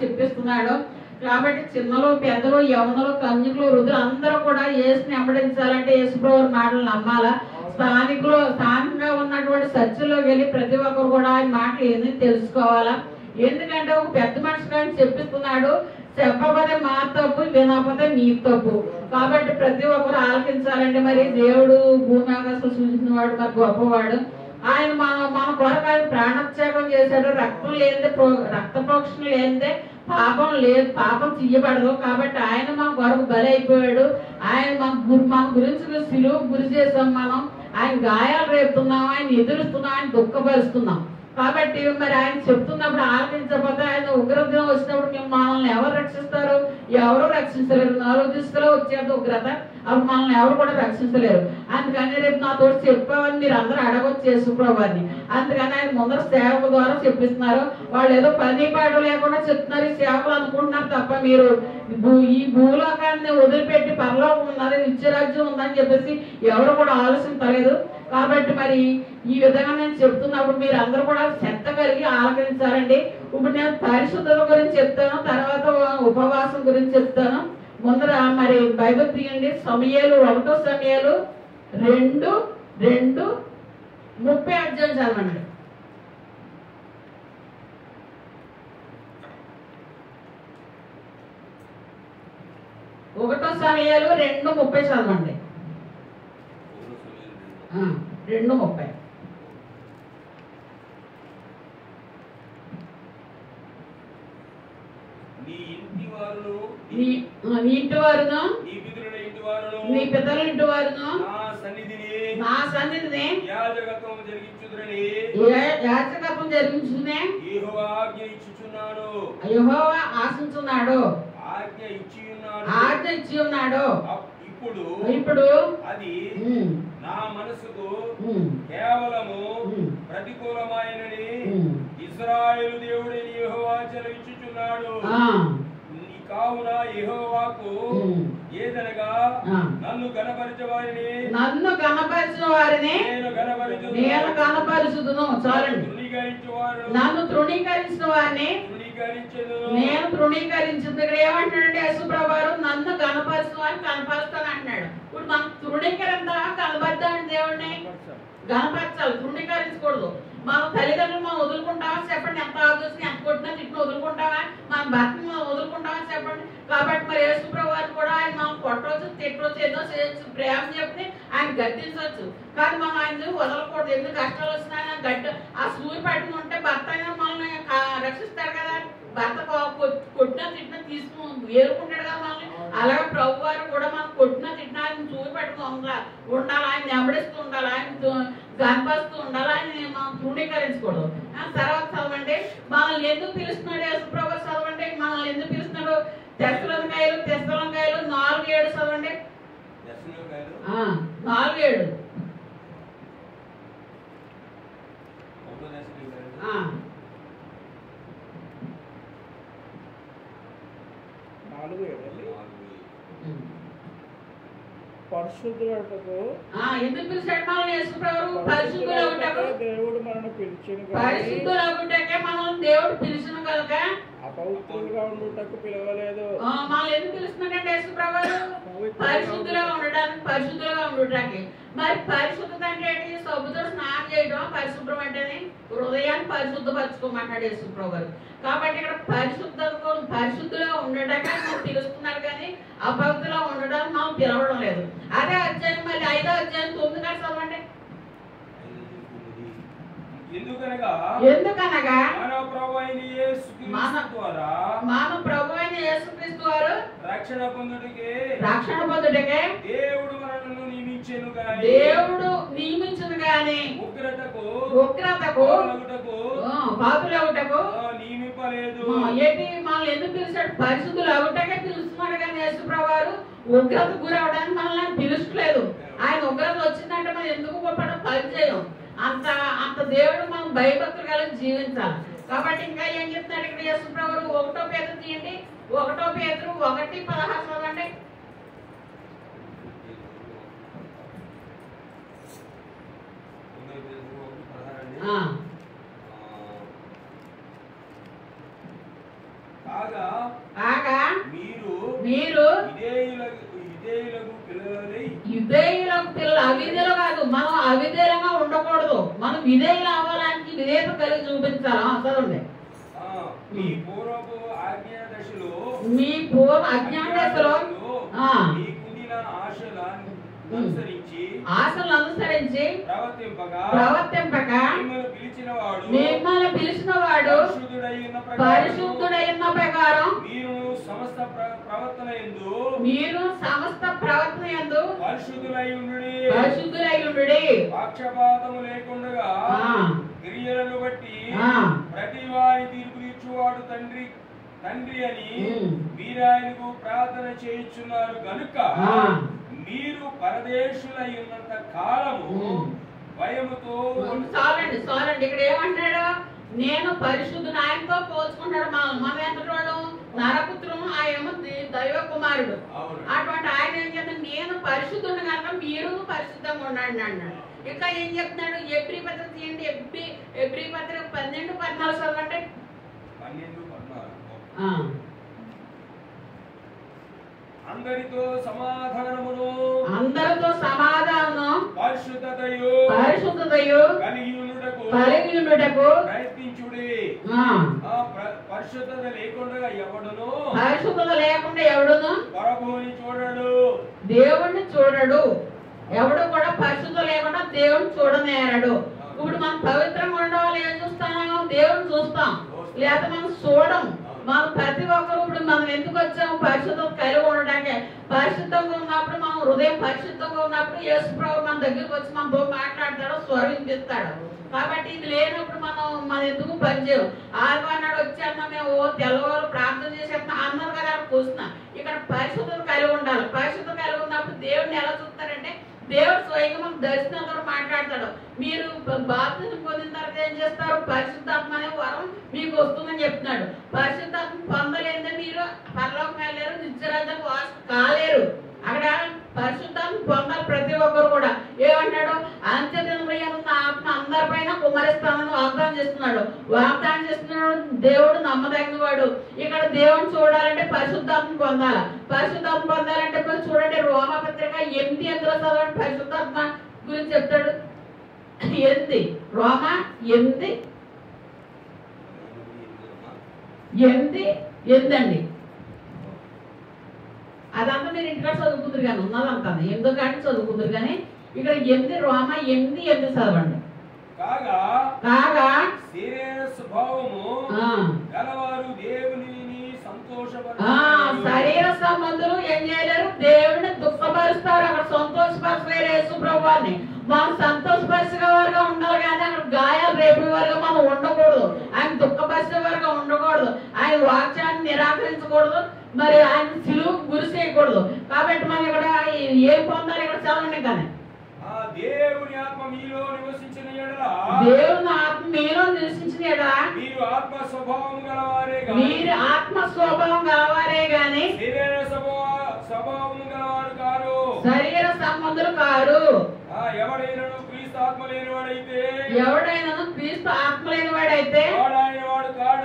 చెప్పిస్తున్నాడు. కాబట్టి చిన్నలు పెద్దలు యవనులు కన్యకులు వృద్ధులు అందరూ కూడా యేసుని వెంబడించాలంటే యేసుప్రభు మాటలు నమ్మాలా. స్థానికంగా ఉన్నటువంటి చర్చిలోకి వెళ్ళి ప్రతి ఒక్కరు కూడా ఆయన మాటలు ఏంది తెలుసుకోవాలా. ఎందుకంటే ఒక పెద్ద మనిషి కానీ చెప్పిస్తున్నాడు, చెప్పకపోతే మా తప్పు, వినకపోతే నీ తప్పు. కాబట్టి ప్రతి ఒక్కరు ఆలకించాలంటే మరి దేవుడు భూమి ఆకాశం సూచించిన వాడు మరి గొప్పవాడు. ఆయన మన కొరకు ఆయన ప్రాణత్యాగం చేశాడు. రక్తం లేనిదే రక్త ప్రోక్షణ లేనిదే పాపం లేదు, పాపం తీయబడదు. కాబట్టి ఆయన మన కొరకు బలి అయిపోయాడు. ఆయన మన గురించి సిలువ గురి చేసాం. మనం ఆయన గాయాలు రేపుతున్నాం, ఆయన ఎదురుస్తున్నాం, ఆయన దుఃఖపరుస్తున్నాం. కాబట్టి మరి ఆయన చెప్తున్నప్పుడు ఆలకించకపోతే ఆయన ఉగ్రత వచ్చినప్పుడు మేము మనల్ని ఎవరు రక్షిస్తారు? ఎవరు రక్షించలేరు. 4 దిశలో వచ్చేంత ఉగ్రత అప్పుడు మనల్ని ఎవరు కూడా రక్షించలేరు. అందుకని రేపు నాతో చెప్పామని మీరు అందరూ అడగొచ్చు యేసుప్రభుని. అందుకని ఆయన ముందర సేవకుల ద్వారా చెప్పిస్తున్నారు. వాళ్ళు ఏదో పని పాటు లేకుండా చెప్తున్నారు ఈ సేవకులు అనుకుంటున్నారు తప్ప మీరు ఈ భూలోకాన్ని వదిలిపెట్టి పరలోకం ఉన్నది, నిత్యరాజ్యం ఉందని చెప్పేసి ఎవరు కూడా ఆలోచించలేదు. కాబట్టి మరి ఈ విధంగా నేను చెప్తున్నప్పుడు మీరు అందరూ కూడా శ్రద్ధ కలిగి ఆలకించాలండి. ఇప్పుడు నేను పరిశుద్ధత గురించి చెప్తాను, తర్వాత ఉపవాసం గురించి చెప్తాను. ముందర మరి బైబిల్ తీయండి. సమూయేలు 1 సమూయేలు 2:30 అధ్యాయం చదవండి. 1 సమూయేలు 2:30 చదవండి. 2:30. నీ ఇంటి వారును నీ పితరుల ఇంటి వారును నా సన్నిధిని యాజకత్వం జరిగించునే యెహోవా ఆశించున్నాడు, ఆజ్ఞ ఇచ్చి ఉన్నాడు. ఇప్పుడు అది నా మనసుకు కేవలము ప్రతికూలమైనని ఇశ్రాయేలు దేవుడైన యెహోవా సెలవిచ్చుచున్నాడు. కావున యెహోవాకు ఏదనగా నన్ను గణపరిచిన వారిని నేను గణపరచుదును. చాలండి. నన్ను తృణీకరించిన వారిని నేను తృణీకరించింది. ఇక్కడ ఏమంటాడంటే యేసుప్రభువారు నన్ను గణపరిచిన వారిని కనపరుస్తాను అంటున్నాడు. ఇప్పుడు మనం తృణీకరిందా కనపడతామని దేవుడిని గణపరచాలి, తృణీకరించకూడదు. మన తల్లిదండ్రులు మనం వదులుకుంటామా చెప్పండి? ఎంత ఆలోచన ఎంత కొట్టినా తిట్టిన వదులుకుంటామా? మన భక్తిని మనం వదులుకుంటామా చెప్పండి? కాబట్టి మరి యేసుప్రభువారిని కూడా ఆయన మనం కొట్టవచ్చు, తిట్టవచ్చు, ఏదో చేయొచ్చు, ప్రేమ చెప్పి ఆయన గద్దించవచ్చు. కానీ మనం ఆయన వదలకూడదు. ఎన్ని కష్టాలు వచ్చినా ఆయన ఆ సూర్య పట్టుకుని ఉంటే భర్త అయినా మనల్ని రక్షిస్తాడు కదా. భర్త కొట్టినా తిట్టినా తీసుకుని వేరుకుంటాడు కదా మనల్ని. అలాగే ప్రభు వారు కూడా మనం కొట్టినా తిట్టినా ఆయన సూర్య పట్టుకుని ఉండాలి, ఆయన నెంబడిస్తూ ఉండాలి, ఆయన గర్భస్తూ ఉండాలి, ఆయన మనం తృణీకరించకూడదు. తర్వాత చదవండి. మనల్ని ఎందుకు పిలుస్తున్నాడు యేసుప్రభు? చదవండి. మనల్ని ఎందుకు పిలుస్తున్నాడు? తెస్సలోనికైలు 4:7 చదవండి. 4:7. పరిశుద్ధులకు ఎందుకు పిలిచాడు మనల్ని యేసుప్రభు? పరిశుద్ధులగుటకు దేవుడు మనల్ని పిలిచెను. పరిశుద్ధులగుటకే మనల్ని దేవుడు పిలిచెను కనుక అపవిత్రులుగా ఉండుటకు పిలవలేదు. మనల్ని ఎందుకు పిలుస్తున్నాడంటే యేసుప్రభు పరిశుద్ధులుగా ఉండడానికి, పరిశుద్ధులుగా ఉండటానికి. మరి పరిశుద్ధత అంటే ఏంటి? సబ్బుతో స్నానం చేయడం పరిశుభ్రం అంటేనే. హృదయాన్ని పరిశుద్ధపరచుకోమంటాడు యేసుప్రభు. కాబట్టి ఇక్కడ పరిశుద్ధులుగా ఉండటానికి మనం పిలుస్తున్నారు కానీ అపవిత్రులుగా ఉండడానికి మనం పిలవడం లేదు. అదే అధ్యాయం మళ్ళీ 5వ అధ్యాయం 9 చదవండి. ఎందుకనగా మన ప్రభు అయిన యేసుక్రీస్తు వారు రక్షణ పొందుటకే దేవుడు మనల్ని నియమించెను గాని ఉగ్రతకు పాపులగుటకు నియమింపలేదు. ఏంటి మనల్ని ఎందుకు పిలిచాడు? పరిశుద్ధులు అవుటకే పిలుస్తున్నాడు కానీ యేసుప్రభు వారు ఉగ్రత గురవడానికి మనల్ని పిలుస్తలేదు. ఆయన ఉగ్రత వచ్చిందంటే మనం ఎందుకు గొప్పడం పని చేయం. అంత దేవుడు మనం భయభక్తులు కలిగి జీవించాలి. కాబట్టి ఇంకా ఏం చెప్తాడు ఇక్కడ యేసుప్రభు? 1 పేతురు తీయండి. 1 పేతురు 1:16 చదవండి. కాగా మీరు యుద్ధేయులకు పిల్లలు అవిధేయులు కాదు. మనం అవిధేయంగా ఉండకూడదు. మనం విధేయులు అవ్వడానికి విధేయత కలిగి చూపించాలి. చదవండి. మీ పూర్వ అజ్ఞాన దశలో ఆశలు అనుసరించి ప్రవర్తింపక మిమ్మల్ని పిలిచిన వాడు పరిశుద్ధుడైన ప్రకారం మీరు సమస్త ప్రవర్తన యందు పరిశుద్ధులై ఉండుడి. పక్షపాతము లేకుండా క్రియలను బట్టి ప్రతి వారి తీర్పు తీర్చువాడు తండ్రి అని మీరాయనకు ప్రార్థన చేయుచున్నారు కనుక మీరు పరదేశులై ఉన్నంత కాలము భయముతో. చాలండి. ఇక్కడ ఏమంటాడు? నేను పరిశుద్ధుని. ఆయనతో పోల్చుకుంటాడు. మనం ఎంతటోడు? నరపుత్రుడు, ఆయన దైవ కుమారుడు. అటువంటి ఆయన ఏం చెప్తాడు? నేను పరిశుద్ధుని కనుక మీరు పరిశుద్ధంగా ఉండండి అన్నాడు. ఇంకా ఏం చెప్తున్నాడు? ఎబ్రీ పత్రిక తీయండి. ఎబ్రీ పత్రిక 12:14 చదవండి. 12:14 అందరితో సమాధానమును పరిశుద్ధతయు కలిగి ఉండుటకు ప్రయత్నించుడి. పరిశుద్ధత లేకుండా ఎవడును ప్రభువుని చూడడు, దేవుణ్ణి చూడడు. ఎవడు కూడా పరిశుద్ధత లేకుండా దేవుని చూడనేరడు. ఇప్పుడు మనం పవిత్రంగా ఉండవాలి. ఏం చూస్తాము? దేవుని చూస్తాం, లేదా మనం చూడం. మనం ప్రతి ఒక్కరు ఇప్పుడు మనం ఎందుకు వచ్చాము? పరిశుద్ధత కలిగి ఉండడానికి. పరిశుద్ధంగా ఉన్నప్పుడు మనం హృదయం పరిశుద్ధంగా ఉన్నప్పుడు యేసు ప్రభువు మన దగ్గరికి వచ్చి మనతో మాట్లాడతాడు, స్వరింపిస్తాడు. కాబట్టి ఇది లేనప్పుడు మనం ఎందుకు పనిచేయం? ఆదివారం వచ్చాక మేము తెల్లవారు ప్రార్థన చేసేస్తాం అన్నారు కదా కూర్చున్నా. ఇక్కడ పరిశుద్ధత కలిగి ఉండాలి. పరిశుద్ధత కలిగి ఉన్నప్పుడు దేవుడిని ఎలా చూస్తారంటే దేవుడు స్వయంగా మనకు దర్శనంతో మాట్లాడతాడు. మీరు బాప్తిజం పొందిన తర్వాత ఏం చేస్తారు? పరిశుద్ధాత్మ అనే వరం మీకు వస్తుందని చెప్తున్నాడు. పరిశుద్ధాత్మ పొందలేదే మీరు పరలోకం వెళ్ళారు, నిత్యరాజ్యానికి వాసు కాలేరు. అక్కడ పరిశుద్ధాత్మ పొందాలి ప్రతి ఒక్కరు కూడా. ఏమంటాడు? అంత్యదినమున ఆత్మ అందరిపైన కుమ్మరిస్తానని వాగ్దానం చేస్తున్నాడు. దేవుడు నమ్మదగిన వాడు. ఇక్కడ దేవుని చూడాలంటే పరిశుద్ధాత్మ పొందాలి. పరిశుద్ధాత్మ పొందాలంటే చూడండి, రోమపత్రిక 8:8 చదవండి. పరిశుద్ధాత్మ గురించి చెప్తాడు. 8 రోమా 8:8 అండి. అదంతా మీరు ఇంటికాడ చదువుకుందరు కానీ ఉన్నదంతా 8 కానీ చదువుకుందరు కానీ ఇక్కడ 8 రోమా 8:8 చదవండి. కాగా శరీర స్వభావము గలవారు దేవునిని శరీర సంబంధులు ఏం చేయలేరు? దేవుడిని దుఃఖపరుస్తారు. అక్కడ సంతోషపరచలేరు యేసు ప్రభువాన్ని. మనం సంతోషపరిచే వారుగా ఉండాలి కానీ అక్కడ గాయాలు రేపే వారుగా మనం ఉండకూడదు. ఆయన దుఃఖపరిచే వారుగా ఉండకూడదు. ఆయన వాక్యాన్ని నిరాకరించకూడదు. మరి ఆయన సిలువకు గురి చేయకూడదు. కాబట్టి మనం ఇక్కడ ఏం పొందాలి? ఇక్కడ చదవండి. కానీ దేవుని ఆత్మ మీలో నివసించిన యెడల మీరు ఆత్మ స్వభావం గలవారే గాని శరీర స్వభావం గలవారు కారు. శరీర సంబంధులు కారు. ఎవడైనాను క్రీస్తు ఆత్మ లేనివాడైతే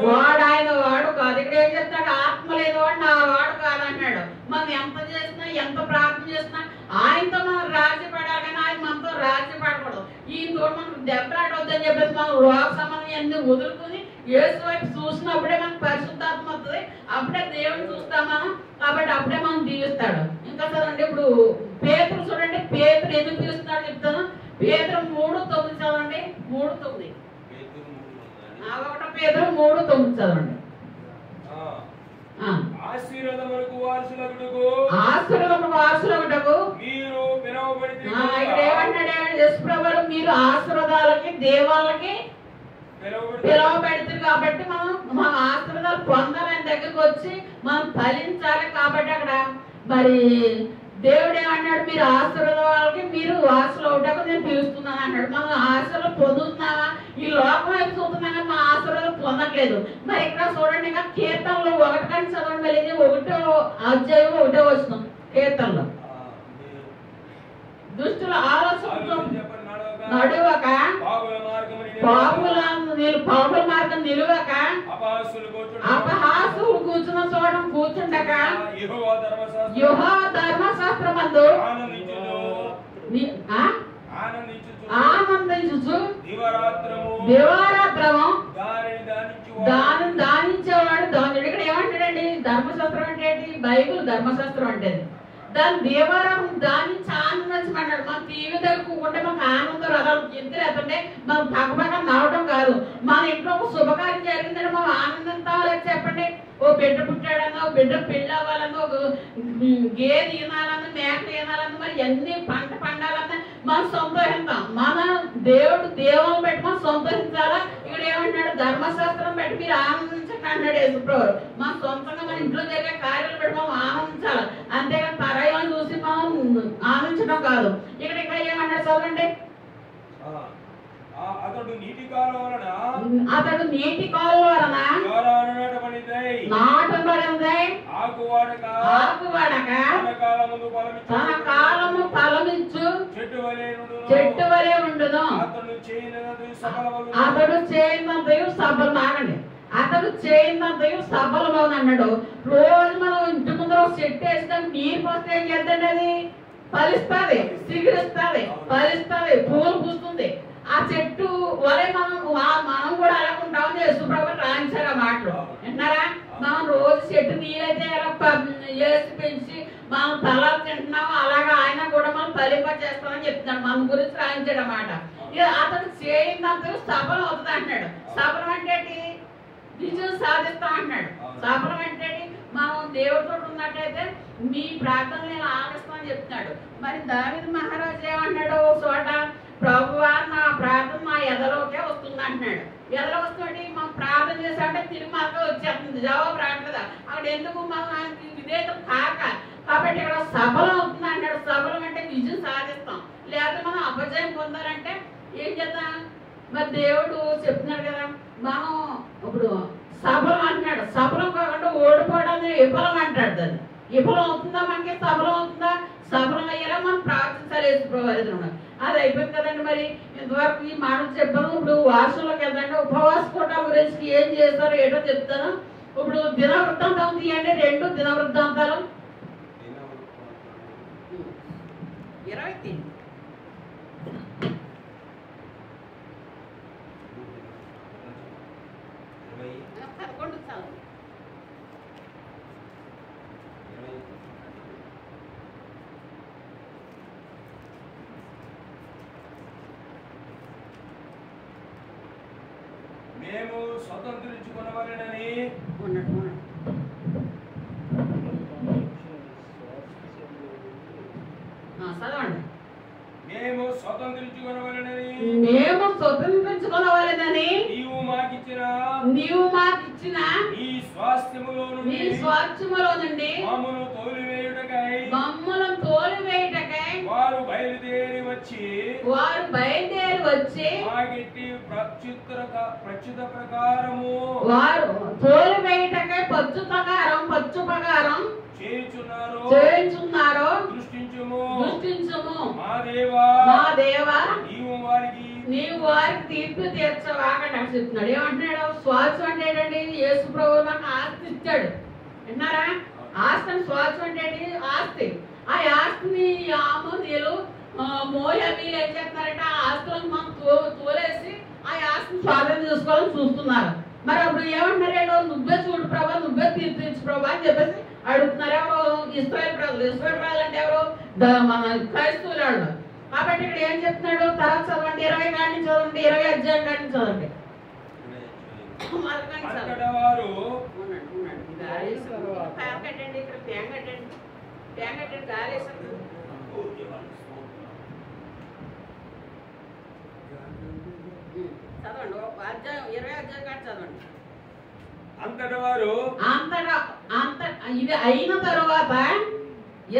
వాడు ఆయన వాడు కాదు. ఇక్కడ ఏం చెప్తాడు? ఆత్మ లేనివాడు నా వాడు కాదు అన్నాడు. మనం ఎంత చేసినా ఎంత ప్రార్థన చేసినా ఆయనతో మనం రాజీ పడాలి కానీ ఆయన మనతో రాజీ పడకూడదు. ఈయనతో మనం దెబ్బలాడవద్దని చెప్పేసి మనం రోగ సంబంధం అన్ని వదులుకుని యేసు వైపు చూసినప్పుడే మనకు పరిశుద్ధాత్మ వస్తుంది. అప్పుడే దేవుని చూస్తాం మనం. కాబట్టి అప్పుడే మనం దీవిస్తాడు. ఇంకా చదవండి. ఇప్పుడు పేతురు చూడండి. పేతురు ఎందుకు పిలుస్తున్నాడు చెప్తాను. పేతురు 3:9 చదవండి. 3:9 1 పేతురు 3:9 చదవండి. ఆశీర్వాదములకు వారసులగుటకు మీరు పిలువబడి మీరు ఆశీర్వాదాలకి దేవాలకి పిలువబెడతారు. కాబట్టి మనం ఆశీర్వాదాలు పొందాలని దగ్గరకు వచ్చి మనం ఫలించాలి. కాబట్టి అక్కడ మరి దేవుడు ఏమన్నాడు? మీరు ఆశీర్వాదాలకి మీరు వారసులు అవటానికి నేను పిలుస్తున్నాను అన్నాడు. మనం ఆశీర్వాదాలు పొందుతున్నావా? ఈ లోకం వైపు చూస్తున్నాం కానీ మన ఆశీర్వాదాలు పొందట్లేదు. మరి ఇక్కడ చూడండి. ఇంకా కీర్తనలో 1 కానీ చదవండి. వెళ్ళి 1వ అధ్యాయం 1వ వచనం. కీర్తనలో దుష్టుల ఆలోచనతో నడువక పాపుల మార్గం నిలువక అపహాసులకు యెహోవా ధర్మశాస్త్రమందు ఆనందించుచు దివారాత్రము దానిని దానించేవాడు ధన్యుడు. ఇక్కడ ఏమంటాడండి? ధర్మశాస్త్రం అంటే ఏంటి? బైబిల్ ధర్మశాస్త్రం అంటే దాని దేవారం దానించి ఆనందించమన్నాడు. మనం టీవీ దగ్గరుకుంటే మనకు ఆనందం రథాలు ఎందుకు లేకుంటే మనం పక్కపక్క నవ్వడం కాదు. మన ఇంట్లో ఒక శుభకార్యం జరిగిందంటే మనం ఆనందించాలి చెప్పండి. ఓ బిడ్డ పుట్టాడన్నా, ఓ బిడ్డ పెళ్ళి అవ్వాలన్నా, ఒక గేదె ఈనాలన్నా, మేకలు ఈనాలన్నా, మరి ఎన్ని పంట పండాలన్నా మనం సంతోషిస్తాం. మన దేవుని బట్టి మనం సంతోషించాలా? ఇక్కడ ఏమంటాడు? ధర్మశాస్త్రం బట్టి మీరు ఆనందించండి అన్నాడు యేసుప్రభువు. మన సొంతంగా మన ఇంట్లో జరిగే కార్యాలు బట్టి మనం ఆనందించాలి, అంతేగాని పరాయాలను చూసి మనం ఆనందించడం కాదు. ఇక్కడ ఇంకా ఏమన్నాడు చదవండి. అతడు నీటి కాలువ వలన నాటబడింది, ఆకువాడక తన కాలము ఫలమిచ్చు చెట్టు వలె ఉండును. అతడు చేయనంతయు సఫలమాగండి. అతడు చేయనంతయు సఫలమవును అన్నాడు. రోజు మనం ఇంటి ముందర ఒక చెట్టు వేసినాం, నీరు పోస్తే ఏం చేద్దండి? అది ఫలిస్తుంది, సిగురిస్తుంది, ఫలిస్తుంది, పూలు పూస్తుంది. ఆ చెట్టు వలె మనం కూడా అలా ఉంటామని యేసుప్రభు రాయించారు ఆ మాటలు. విన్నారా? మనం రోజు చెట్టు నీరైతే ఎలా వేసి పెంచి మనం తలాలు తింటున్నాము, అలాగా ఆయన కూడా మనం ఫలింప చేస్తామని చెప్తున్నాడు. మన గురించి రాయించాడు అన్నమాట. అతను చేయిందంత సఫలం అవుతుంది అంటున్నాడు. సఫలం అంటే విజయం సాధిస్తాం అంటున్నాడు. సఫలం అంటే మనం దేవుడితో ఉన్నట్టయితే మీ ప్రార్థన నేను ఆలకిస్తామని చెప్తున్నాడు. మరి దావీదు మహారాజు ఏమన్నాడు? ఒక చోట, ప్రభువా నా ప్రార్థన నా ఎదలోకే వస్తుంది అంటున్నాడు. ఎదలో వస్తుంది మనం ప్రార్థన చేసామంటే తిరిగి మాకే వచ్చేస్తుంది, జవాబు రాదు కదా. అక్కడ ఎందుకు మనం విధేయత కాక, కాబట్టి ఇక్కడ సఫలం అవుతుంది అంటాడు. సఫలం అంటే విజయం సాధిస్తాం. లేకపోతే మనం అపజయం పొందాలంటే ఏం చేద్దాం? మరి దేవుడు చెప్తున్నాడు కదా, మనం ఇప్పుడు సఫలం అంటున్నాడు. సఫలం కాకుండా ఓడిపోవడానికి విఫలం అంటాడు. దాన్ని విఫలం అవుతుందా? మనకి సఫలం అవుతుందా? సఫలం అయ్యేలా మనం ప్రార్థించాలి యేసుప్రభు. అది అయిపోయింది కదండి. మరి ఇంతవరకు ఈ మాటలు చెప్పాను. ఇప్పుడు వాసంలోకి వెళ్తాండి. ఉపవాస కూటాల గురించి ఏం చేస్తారో ఏటో చెప్తాను. ఇప్పుడు దినవృత్తాంతం తీయండి, 2 దినవృత్తాంతాలు 20. మేము స్వతంత్రించుకునవలెనని చదవండి. మేము స్వతంత్రించుకునవలెనని నీవు మాకిచ్చిన ఈ స్వాస్థ్యములో నుండి మమ్మను తోలివేయుటకై వారు బయలుదేరి వచ్చి మాగిట్టి ప్రత్యుత ప్రకారము వారు తోలివేయుటకై పచ్చు ప్రకారం చేయుచున్నారో దృష్టించుము. మా దేవా నీవు వారికి తీర్పు తీర్చవాగండి అని చెప్తున్నాడు. ఏమంటున్నాడు? స్వాస్థ్యం అంటే ఏంటండి? యేసుప్రభువు మనకు ఆస్తి ఇచ్చాడు. విన్నారా? ఆస్తిని స్వాస్థ్యం అంటే ఆస్తి. ఆ ఆస్తిని ఆమోదీయులు మోయాబీలు ఏం చేస్తున్నారంటే ఆ ఆస్తులను మనం తోలేసి ఆ ఆస్తిని స్వాధీనం చేసుకోవాలని చూస్తున్నారు. మరి అప్పుడు ఏమంటున్నారు? నువ్వే చూడు ప్రభా, నువ్వే తీర్పించు ప్రభా అని చెప్పేసి అడుగుతున్నారు. ఎవరు? ఇశ్రాయేలు ప్రజలు. ఇశ్రాయేలు ప్రజలు అంటే ఎవరు? మన క్రైస్తవులు వాళ్ళు. కాబట్టి ఇక్కడ ఏం చెప్తున్నాడు? తర్వాత చదవండి, 20 కాడి నుంచి చదవండి, 20 అధ్యాయం కాడి నుంచి చదవండి. ఇక్కడ ట్యాంక్ కట్టండి, గాలి చదవండి. అధ్యాయం 20 అధ్యాయం కాడి చదవండి. ఇది అయిన తర్వాత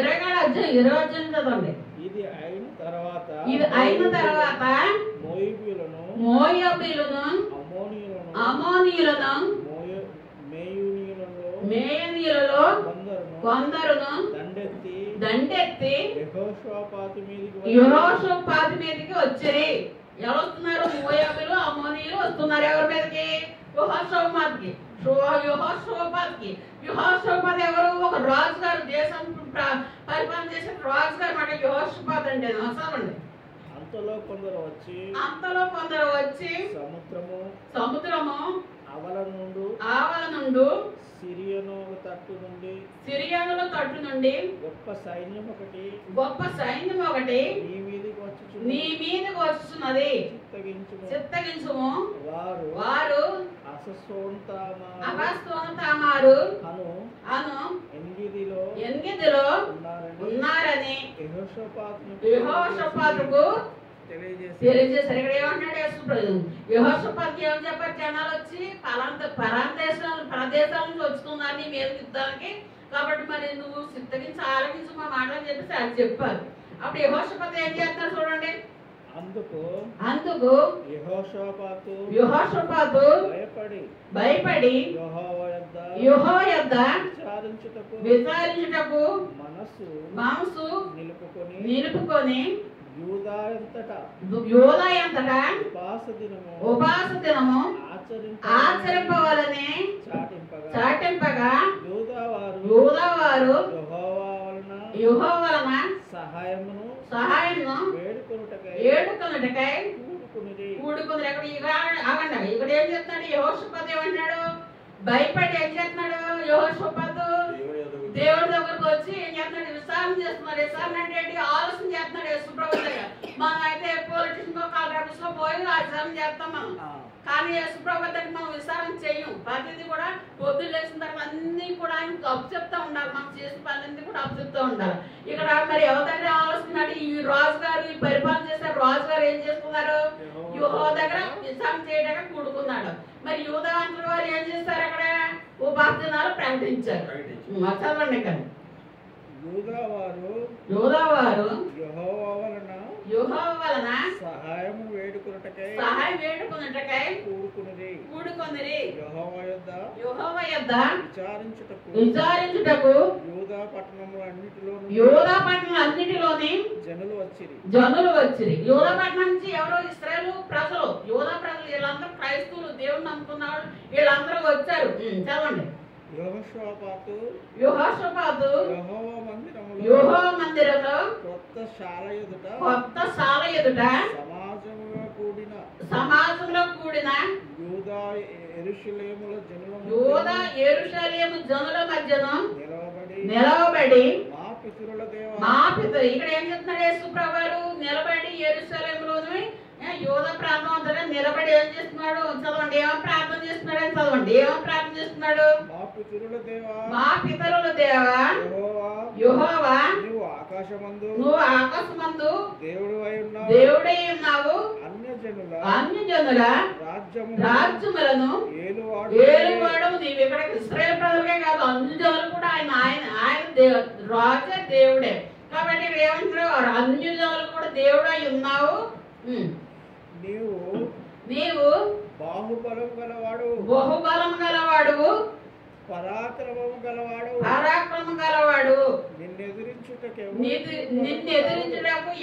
20 అధ్యాయం చదవండి. ఇది అయిన తర్వాత మోయాబీయులను అమ్మోనీయులను మేయనీయులలో కొందరును దండెత్తి యెహోషాపాతు మీదకి వచ్చి. ఎవరు వస్తున్నారు? మోయాబీయులు, అమ్మోనీయులు వస్తున్నారు. ఎవరి మీదకి? యెహోషాపాతుకి. యెహోషాపాతు ఎవరు? ఒక రాజు గారు, దేశం పరిపాలన చేసిన రాజు గారు మాట యెహోషాపాతు అంటే చదవండి. అంతలో కొందరు వచ్చి సముద్రము అవల నుండు సిరియనుల తట్టు నుండి గొప్ప సైన్యం ఒకటి నీ మీదకి వచ్చుచున్నది చిత్తగించుము. వారు అపస్తోతామారు అను ఎన్గిదిలో ఉన్నారని యెహోషాపాతుకు తెలియజేశారు. ఇక్కడ ఏమంటున్నాడు యెహోషాపాతుకి ఏమని చెప్పారు? జనాలు వచ్చి ప్రదేశాల నుంచి వచ్చుతున్నారు నీ మీద యుద్ధానికి, కాబట్టి మరి నువ్వు సిద్ధగించి ఆలకించు మా మాటలు చెప్పేసి అది చెప్పారు. అప్పుడు యెహోషాపాతు ఏం చేస్తారు చూడండి. అందుకు యెహోషాపాతు భయపడి యెహోవా యొద్ద విచారించుటకు మనసు నిలుపుకొని యూదా అంతటా ఉపవాస దినము ఆచరింపవాలని చాటింపగా యూదా వారు యెహోవా వలన సహాయమును వేడుకొనుటకై కూడుకుని. ఇక్కడ ఏం చేస్తున్నాడు యెహోషాపాతు? ఏమంటున్నాడు? భయపడి ఏం చేస్తున్నాడు యెహోషాపాతు? దేవుడి దగ్గరకు వచ్చి ఏం చేస్తున్నాడు? విచారణ చేస్తున్నాడు. విచారణ అంటే ఏంటి? ఆలోచన చేస్తున్నాడు. యేసుప్రభు దగ్గర మనం అయితే పొలిటిషియన్ కాంగ్రెస్ లో పోయి విచారణ చేస్తాం మనం, కానీ యేసుప్రభు దగ్గర మనం విచారణ చేయం. ప్రతిదీ కూడా పొద్దున్న లేచిన తర్వాత అన్ని కూడా ఆయనకు అప్పు చెప్తా ఉండాలి. మనం చేసిన పనులన్నీ కూడా అప్పు చెప్తా ఉండాలి. ఇక్కడ మరి ఎవరి దగ్గర ఆలోచిస్తున్నాడు? ఈ రాజుగారు, ఈ పరిపాలన చేసే రాజుగారు ఏం చేస్తున్నారు? యెహోవా దగ్గర విచారణ చేయడానికి కూడుకున్నాడు. మరి యూదా అంతటి వారు ఏం చేస్తారు? అక్కడ ఉపవాస దినాలు ప్రకటించారు. చదవండి. ఇక్కడ యూదా వారు యెహోవా వలన సహాయం వేడుకొనుటకై కూడుకొనిరి. యెహోవా యొద్ద విచారించుటకు యూదా పట్టణం అన్నిటిలోని జనులు వచ్చిరి. యూదా పట్టణం నుంచి ఎవరో ఇశ్రాయేలు ప్రజలు, యూదా ప్రజలు వీళ్ళందరూ క్రైస్తవులు, దేవుని నమ్ముకున్నవాళ్ళు వీళ్ళందరూ వచ్చారు. చదవండి. యెహోషాపాతు యెహోవా మందిరంలో కొత్త శాల ఎదుట సమాజంలో కూడిన యూదా యెరూషలేము జనుల మధ్యన నిలవబడి మా పితరుల ఇక్కడ ఏం చెప్తున్నాడు యేసుప్రభు వారు? నిలబడి యెరూషలేములోని యూదా ప్రాంతం అంతా నిలబడి ఏం చేస్తున్నాడు? చదవండి. ఏమని ప్రార్థన చేస్తున్నాడు? చదవండి. ఏమని ప్రార్థన చేస్తున్నాడు? మా పితరుల దేవా యెహోవా, నువ్వు ఆకాశమందు దేవుడై ఉన్నావు. అన్యజనుల రాజ్యములను ఏలువాడు నీవు. ఇక్కడ ఇశ్రాయేలు ప్రజలకే కాదు, అన్యజనులు కూడా ఆయన రాజే దేవుడే. కాబట్టి ఇక్కడ ఏమంటారు? అన్యజనులు కూడా దేవుడై ఉన్నావు. నీవు బహుబలం గలవాడు పరాక్రమం గలవాడు నిన్నెదిరించుటకు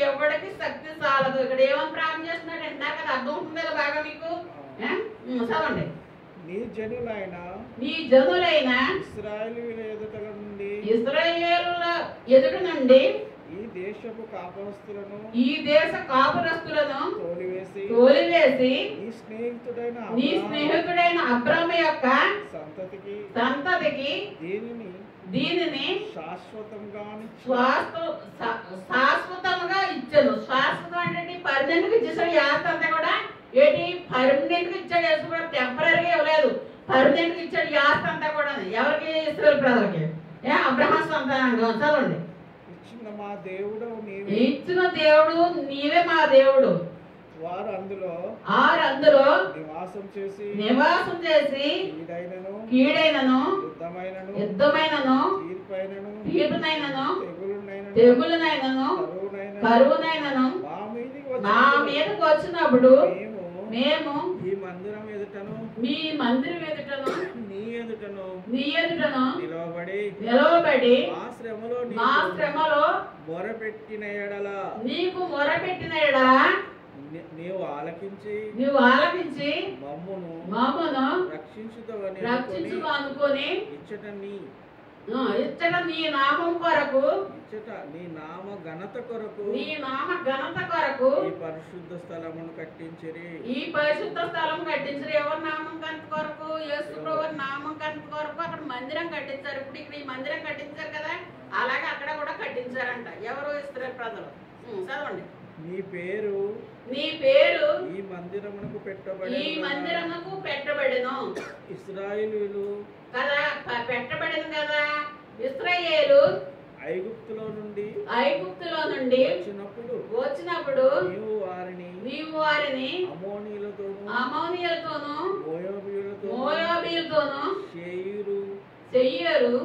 ఎవడికి శక్తి చాలదు. ఇక్కడ ఏమని ప్రార్థన చేస్తున్నాడంటే నాకు అది అర్థం ఉంటుంది కదా బాగా మీకు. చదవండి. నీ జనులైన ఇశ్రాయేలుల ఎదుట నుండి ఈ దేశ కాపురస్తులను తోలివేసి నీ స్నేహితుడైన అబ్రాము యొక్క సంతతికి దీనిని శాశ్వతంగా ఇచ్చాను. శాశ్వతం అంటే పర్మనెంట్ గా ఇచ్చేసాడు. యాస్త అంతా కూడా ఏంటి? పర్మనెంట్ గా ఇచ్చాడు. యేసుప్రభు టెంపరీగా ఇవ్వలేదు, పర్మనెంట్ గా ఇచ్చాడు. యాస్త అంతా కూడా ఎవరికి? ఇశ్రాయేలు ప్రజలకి. అబ్రహాము సంతానానికి. చదవండి. ఇచ్చిన దేవుడు నీవే మా దేవుడు. వారు అందులో నివాసం చేసి కీడైనను యుద్ధమైనను తీర్పునైనను తెగులునైనను కరువునైనను మా మీదకు వచ్చినప్పుడు మేము మీ మందిరం ఎదుటను నీ ఎదుటను నిలవబడి మా శ్రమలో నీకు మొరపెట్టిన ఎడల నీవు ఆలకించి మమ్మును రక్షించుకో అనుకొని ఇచ్చట నీ నామం కొరకు, ఇచ్చట నీ నామ ఘనత కొరకు, నీ నామ ఘనత కొరకు ఈ పరిశుద్ధ స్థలమును కట్టించిరి. ఈ పరిశుద్ధ స్థలం కట్టించారు. ఎవరి నామం ఘనత కొరకు? యేసు ప్రభువు నామం ఘనత కొరకు అక్కడ మందిరం కట్టించారు. ఇప్పుడు ఇక్కడ ఈ మందిరం కట్టించారు కదా, అలాగే అక్కడ కూడా కట్టించారంట. ఎవరు? ఇశ్రాయేలు ప్రజలు. చదవండి. నీ పేరు ఈ మందిరమునకు పెట్టబడెను. ఇశ్రాయేలీయులు కదా, పెట్టబడింది కదా. ఇశ్రాయేలు ఐగుప్తులో నుండి వచ్చినప్పుడు నీవు వారిని అమోనీయులతోను మోయాబీయులతోను సెయ్యూరు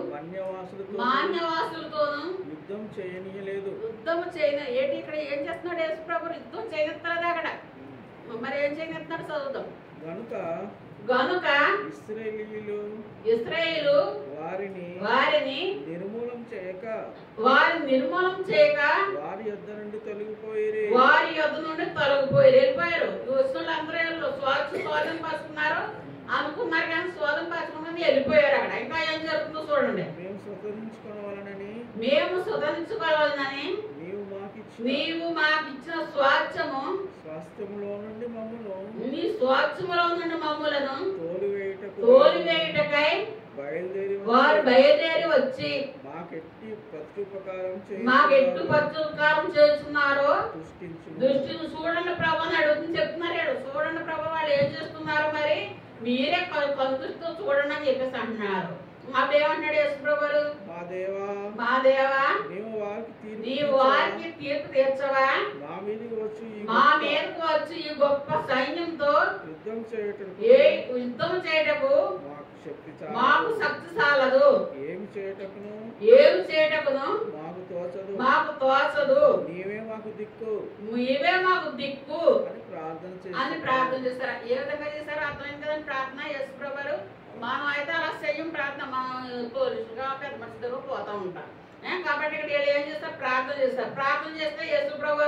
మాన్యవాసులతోను యుద్ధం చేయనీయలేదు. ఏంటి ఇక్కడ ఏం చేస్తున్నాడు యేసు ప్రభు? యుద్ధం చేయనిస్తున్నాడు అక్కడ. మరి ఏం చేయనిస్తున్నాడు? చదువుతాం. గనుక ఇశ్రాయేలు వారిని నిర్మూలం చేయక వారి యొద్ద నుండి తొలగిపోయి వెళ్ళిపోయారు. అందరూ స్వాధీనం పరుచుకున్నారు అనుకున్నారు, కానీ స్వాధీనం పరచుకున్నది వెళ్ళిపోయారు. అక్కడ ఇంకా ఏం జరుగుతుందో చూడండి. మేము స్వతంత్రించుకోవాలని నీవు మాకిచ్చిన స్వాస్థ్యములో నుండి మమ్ములను తోలివేయుటకై వారు బయలుదేరి వచ్చి మాకెట్టు ప్రత్యుపకారం చేస్తున్నారు. దృష్టిని చూడండి ప్రభు అని అడుగుతుంది, చెప్తున్నారు. చూడండి ప్రభు వాళ్ళు ఏం చేస్తున్నారు, మరి మీరే కనుదృష్టితో చూడండి అని చెప్పేసి అంటున్నారు. అప్పుడేమంటున్నాడు యేసు ప్రభు? మా దేవా నీవు వారికి తీర్పు తీర్చవా? మా మీదకు వచ్చి ఈ గొప్ప సైన్యంతో యుద్ధం చేయటకు మాకు శక్తి చాలదు. ఏమి చేయటకును మాకు తోచదు. నీవే మాకు దిక్కు అని ప్రార్థన చేశారు. ఏ విధంగా చేశారో అర్థమైంది కదండి ప్రార్థన. యేసు ప్రభు మనం అయితే అలా చెయ్యం ప్రార్థన. మనం పోలీసుగా పెద్ద మనుషులుగా పోతా ఉంటాం. కాబట్టి ఇక్కడ ఏం చేస్తారు? ప్రార్థన చేస్తారు. ప్రార్థన చేస్తే యేసు ప్రభు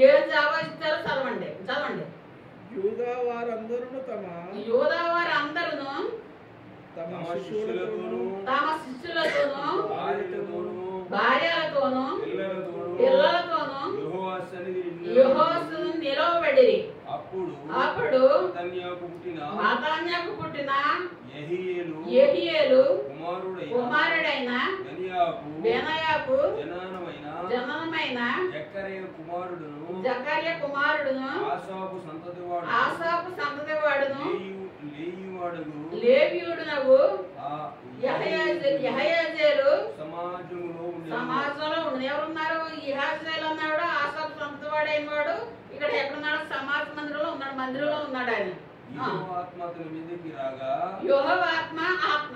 ఏం జవాబు ఇస్తారో చదవండి. యూదా వారందరూ తమ శిష్యులతోను భార్యలతోను పిల్లలతోను యెహోవా నిలవబడిరి. అప్పుడు మతాన్యాకు పుట్టిన యెహీయేలు కుమారుడైన బెనాయాకు జననమైన జకర్య కుమారుడును ఆసాపు సంతతివాడును లేవీయుడునగు యెహయాజేలు సమాజంలో ఉండి. ఎవరున్నారు? యెహయాజేలు అన్నాడు. ఆసాపు సంతతివాడైన వాడు ఇక్కడ ఎక్కడున్నాడు? సమాజ మందిరంలో ఉన్నాడు ఆయన. యెహోవా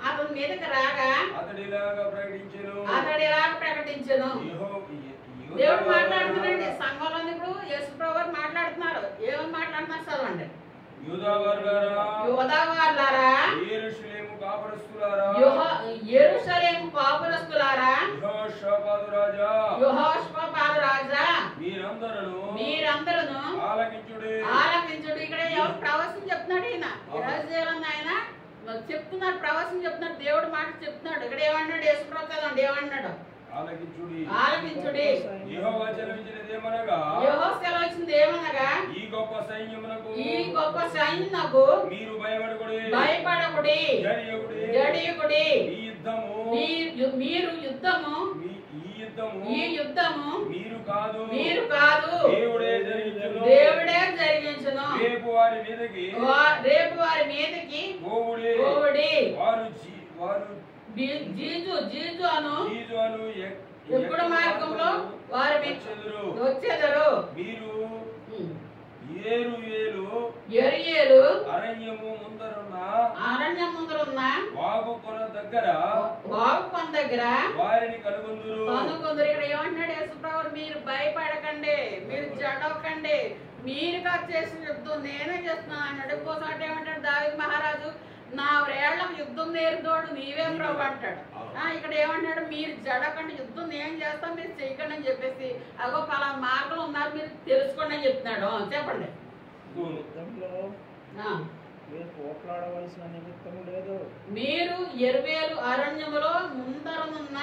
అతని మీదకి రాగా అతడిలాగా ప్రకటించెను. దేవుడు మాట్లాడుతున్నాడండి సంఘంలో. ఇప్పుడు యేసు ప్రభువు మాట్లాడుతున్నారు. ఏమని మాట్లాడుతున్నారు చదవండి. యూదా వారులారా, యెరూషలేము కాపురస్తులారా, యెహోషాపాతు రాజా, మీరందరూ ఆలకించుడు. ఇక్కడ ఎవరు ప్రవాసం చెప్తున్నాడు? ఈయన ఆయన చెప్తున్నారు, ప్రవాసం చెప్తున్నాడు. దేవుడు మాట చెప్తున్నాడు. ఇక్కడ ఏమన్నాడు యేసు ప్రభు? చదవండి ఏమన్నాడు? ఆలకించుడి. యెహోవా సెలవిచ్చినదేమనగా ఈ గొప్ప సైన్యమునకు మీరు భయపడకుడి, జడియుకుడి. ఈ యుద్ధము మీరు కాదు, దేవుడే జరిగించును. రేపు వారి మీదకి పోవుడి. జీజు అను ఎప్పుడు మార్గంలో వారు వచ్చేదరు. మీరు ఎరియలు అరణ్యము ముందరున్న వాగు కొన దగ్గర వారిని కనుగొందురు. ఇక్కడ ఏమంటున్నాడు యేసు ప్రభు? మీరు భయపడకండి, మీరు జడవకండి, మీరు చేసిన యుద్ధం నేనే చేస్తున్నాను అన్నాడు. ఇంకోసారి ఏమంటాడు దావీదు మహారాజు? నా వేళ్లకు యుద్ధం నేర్దోడు నీవే ప్రభు అంటాడు. ఇక్కడ ఏమంటాడు? మీరు జడకండి, యుద్ధం నేను చేస్తాం, మీరు చేయకండి అని చెప్పేసి అగో పలానా మార్గంలో ఉన్నారు, మీరు తెలుసుకోండి అని చెప్తున్నాడు. చెప్పండి. పోట్లాడవలసిన నిమిత్తము లేదు. మీరు యెర్వేలు అరణ్యములో ముందరనున్న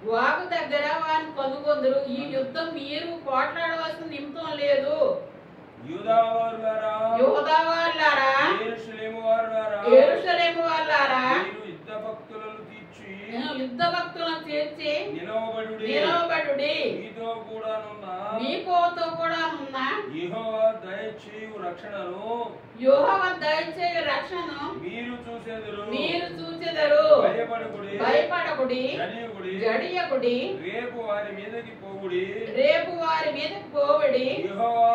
వాగు దగ్గర వారిని కనుగొందురు. ఈ యుద్ధం మీరు పోట్లాడవలసిన నిమిత్తం లేదు. యూదావారులారా, యూదావారులారా, యెరూషలేము వారులారా, యెరూషలేము వారులారా, మీరు యుద్ధ భక్తులను తీర్చి యుద్ధ భక్తులను తీర్చి నిలవబడుడి. మీతో కూడా నున్న యెహోవా దయచేయు రక్షణను మీరు చూచెదరు. భయపడకుడి, జడియకుడి. రేపు వారి మీదకి పోవుడి. యెహోవా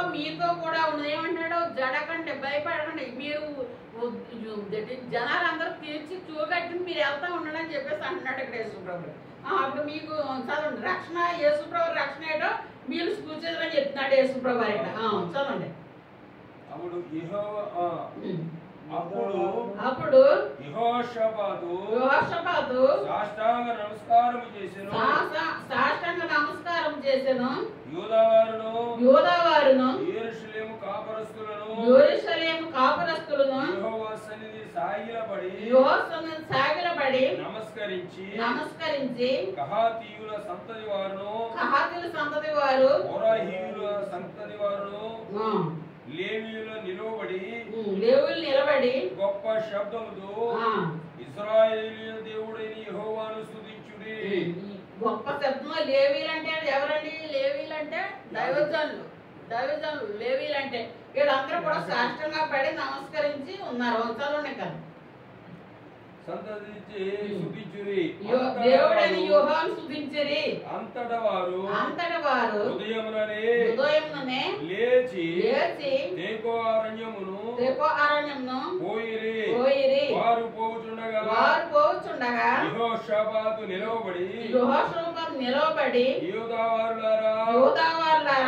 మీతో కూడా ఉండును. ఏమంటాడు? జడకండి, భయపడకండి. మీరు జనాలందరూ తీర్చి చూగట్టి మీరు వెళ్తా ఉండని చెప్పేసి అంటున్నాడు ఇక్కడ యేసుప్రభు. అప్పుడు మీకు చదవండి, రక్షణ యేసుప్రభు రక్షణ ఏటో మీరు చూసేదని చెప్తున్నాడు యేసుప్రభు ఇక్కడ. చదవండి. అప్పుడు యెహోషాపాతు సాష్టాంగ నమస్కారం చేసెను. యూదావారును యెరూషలేము కాపురస్తులను యెహోవా సన్నిధి సాగిలపడి నమస్కరించి కహాతీయుల సంతతి వారు కోరాహీయుల సంతతి వారును లేవీయులు నిలబడి గొప్ప శబ్దముతో ఇశ్రాయేలీయుల దేవుడైన యెహోవాను స్తుతించుడి. గొప్ప శబ్దం. లేవీలు అంటే ఎవరండి? లేవీలు అంటే దైవజనులు. లేవీలు అంటే వీళ్ళందరూ కూడా సాష్టంగా పడి నమస్కరించి ఉన్నారు. చదవండి కదా. దేవుడైన యెహోవాను స్తుతించిరి. అంతట వారు ఉదయముననే లేచి తెకో అరణ్యమును పోయిరి. వారు పోవుచుండగా యెహోషాపాతు నిలవబడి యూదావారులారా,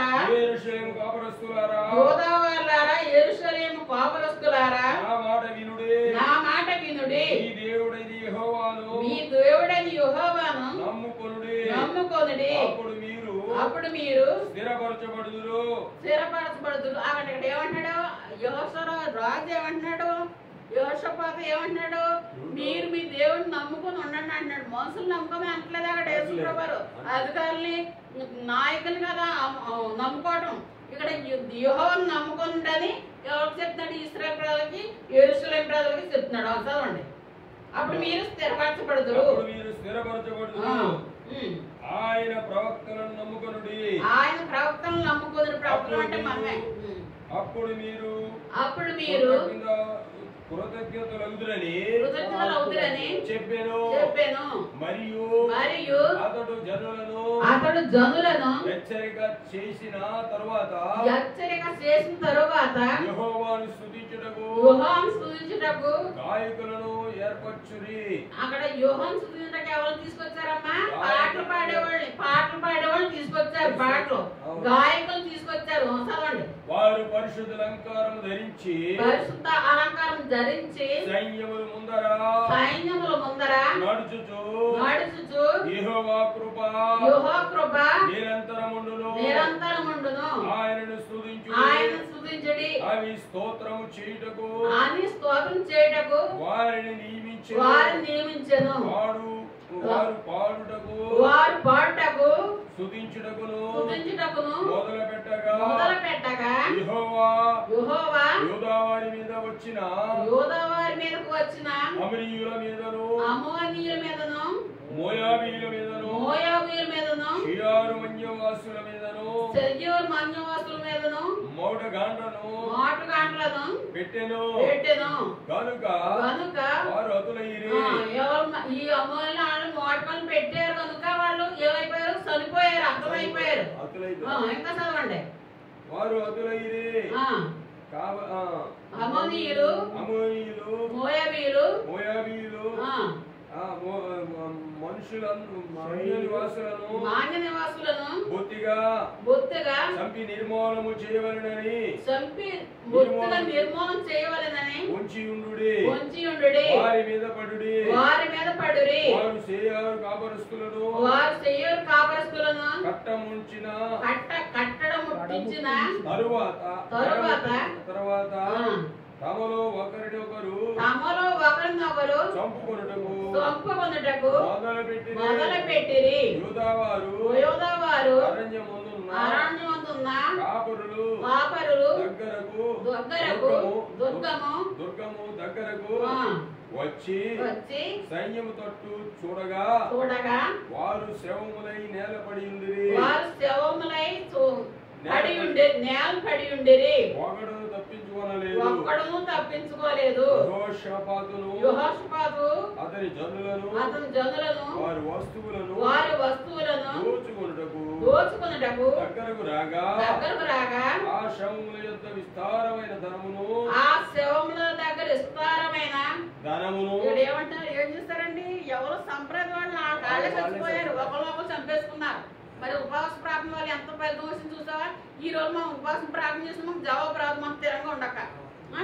యెరూషలేము కాపురస్తులారా, నా మాట వినుడి. మీ దేవుడైన యెహోవాను నమ్ముకొనుడి. అప్పుడు మీరు స్థిరపరచబడుదురు. అక్కడ ఏమంటాడు? రాజు ఏమంటున్నాడు? యెహోషాపాతు ఏమంటున్నాడు? మీరు మీ దేవుడిని నమ్ముకొని ఉండండి అంటున్నాడు. మనుషులు నమ్ముకొని అంటలేదు అక్కడ యేసుప్రభు. అధికారుల్ని, నాయకులు కదా నమ్ముకోవటం. ఇక్కడ యెహోవాను నమ్ముకుంటని ఎవరికి చెప్తున్నాడు? ఇశ్రాయేలు ప్రజలకి, యెరూషలేము ప్రజలకి చెప్తున్నాడు. చదవండి. అప్పుడు మీరు స్థిరపరచబడుదురు. ఆయన ప్రవక్తలను నమ్ముకొనుడి. ప్రవక్తలు అంటే మనమే. అప్పుడు మీరు కృతజ్ఞతలగుదురని చెప్పెను. మరియు అతడు జనులను హెచ్చరిక చేసిన తరువాత యెహోవాను స్తుతించుటకు గాయకులను ఏర్పరచురి. అక్కడ యెహోవాను స్తుతించుటకు ఎవరు తీసుకొచ్చారమ్మా? పాటలు పాడేవాళ్ళు తీసుకొచ్చారు. గాయకులు తీసుకొచ్చారు. చదవండి. వారు పరిశుద్ధ అలంకారం ధరించి సైన్యముల ముందర నడుచుచు యెహోవా కృప నిరంతరముండును. ఆయనను స్తుతించుడి. అవి స్తోత్రం చేయుటకు వారిని నియమించెను. వారు పాడుటకు స్తుతించుటకును మొదలు పెట్టగా యెహోవా యూదావారి మీదకు వచ్చిన అమోరీయుల మీదను మోయాబీయుల మీదను షియారు మన్యవాసుల మీదను మోటగాండ్లను పెట్టెను. కనుక వారు హతులైరి. ఈ అమోరీయులను మోటగాండ్లను పెట్టారు కనుక వాళ్ళు ఏమైపోయారు? చనిపోయారు, అర్థమైపోయారు. ఇంకా చదవండి. వారు హతులైరి. అమోరీయులు, మోయాబీయులు మాన్య నివాసులను బొత్తిగా చంపి నిర్మూలన చేయవలెనని ఉంచియుండుడి. వారి మీద పడుడి. వారు సేయరు కాపరస్తులను కట్టముట్టించిన తరువాత తమలో ఒకరినొకరు చంపుకొనుటకు మొదలుపెట్టిరి. యూదావారు అరణ్యమందున్న కాపరులు దగ్గరకు దుర్గము దగ్గరకు వచ్చి సైన్యము తట్టు చూడగా వారు శవములై నేలపడి ఉండిరి. ఒకడును తప్పించుకోలేదు. యెహోషాపాతు అతని జనులను వారి వస్తువులను దోచుకొనుటకు దగ్గరకు రాగా ఆ శవముల యొద్ద విస్తారమైన ధనమును ఏమంటారు? ఏం చేస్తారండి? ఎవరు సంప్రదాయ వాళ్ళు నా కాళ్ళే చచ్చిపోయారు, ఒకరు చంపేసుకున్నారు. మరి ఉపవాస ప్రార్థన వాళ్ళు ఎంత ఫలితం వచ్చింది చూసావా? ఈ రోజు మనం ఉపవాసం ప్రార్థన చేస్తే మనకు జవాబు రాదు, మనం స్థిరంగా ఉండక.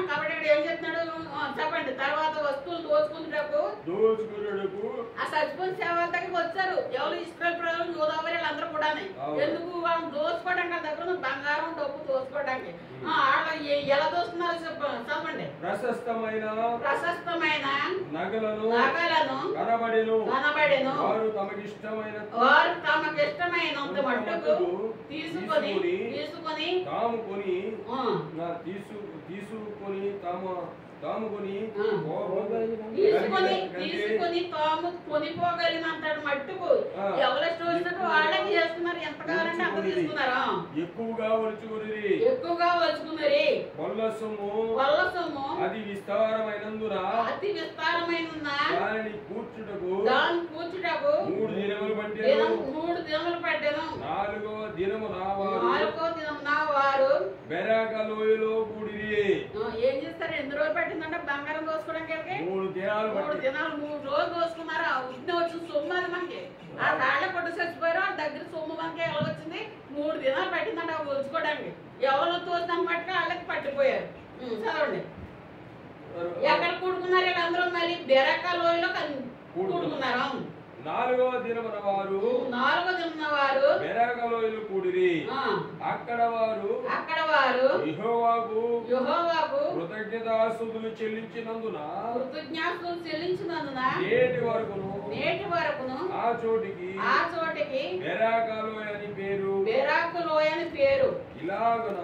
కాబట్టి ఇక్కడ ఏం చెప్తున్నాడు చెప్పండి. తర్వాత వస్తువులు దోచుకునేటప్పుడు ఆ చచ్చిపోయిన సేవల దగ్గరికి వచ్చారు. ఎవరు ఇస్రాయేల్ ప్రజలు, యూదావారు అందరూ కూడా. ఎందుకు? వాళ్ళని దోచుకోవడానికి, వాళ్ళ దగ్గర బంగారం డబ్బు దోచుకోవడానికి. ఎలా దోస్తున్నారు చెప్పండి. ప్రశస్తమైన నగలను కనబడెను. వారు తమకిష్టమైనంత మట్టుకు తీసుకొని తాము కొనిపోగలిగినంత మట్టుకు ఎవరు చూసినట్టు వాళ్ళకి చేస్తున్నారు. ఎంత కావాలంటే అంత తీసుకున్నారా? ఎక్కువగా వలుచుకున్నది. కొల్ల సొమ్ము అతి విస్తారమైనందున దానిని కూర్చుటకు 3 దినములు పట్టెను. 4వ దినము వారు బెరాక లోయలో కూడిరి. ఏం చేస్తారు? ఎన్ని రోజులు పట్టిందంటే బంగారం దోసుకోవడానికి? 3 దినాలు 3 రోజులు దోసుకున్నారు. ఉద్యోగం వచ్చిన సొమ్ము అది మనకి. ఆ కాళ్ళ కొట్టు చచ్చిపోయారు, వాళ్ళ దగ్గర సొమ్ము మనకి ఎలా వచ్చింది? 3 దినాలు పట్టిందంట ఒలుచుకోవడానికి. ఎవరు తోసినాక పట్టుక వాళ్ళకి పట్టిపోయారు. చదవండి. ఎక్కడ కూడుకున్నారు వీళ్ళందరూ? మరి బెరాక లోయలో కూడుకున్నారు. 4వ దినమున వారు బెరాక లోయలో కూడిరి. అక్కడ వారు యెహోవాకు కృతజ్ఞతాస్తుతులు చెల్లించినందున నేటి వరకును ఆ చోటికి బెరాక లోయ అని పేరు. ఇలాగున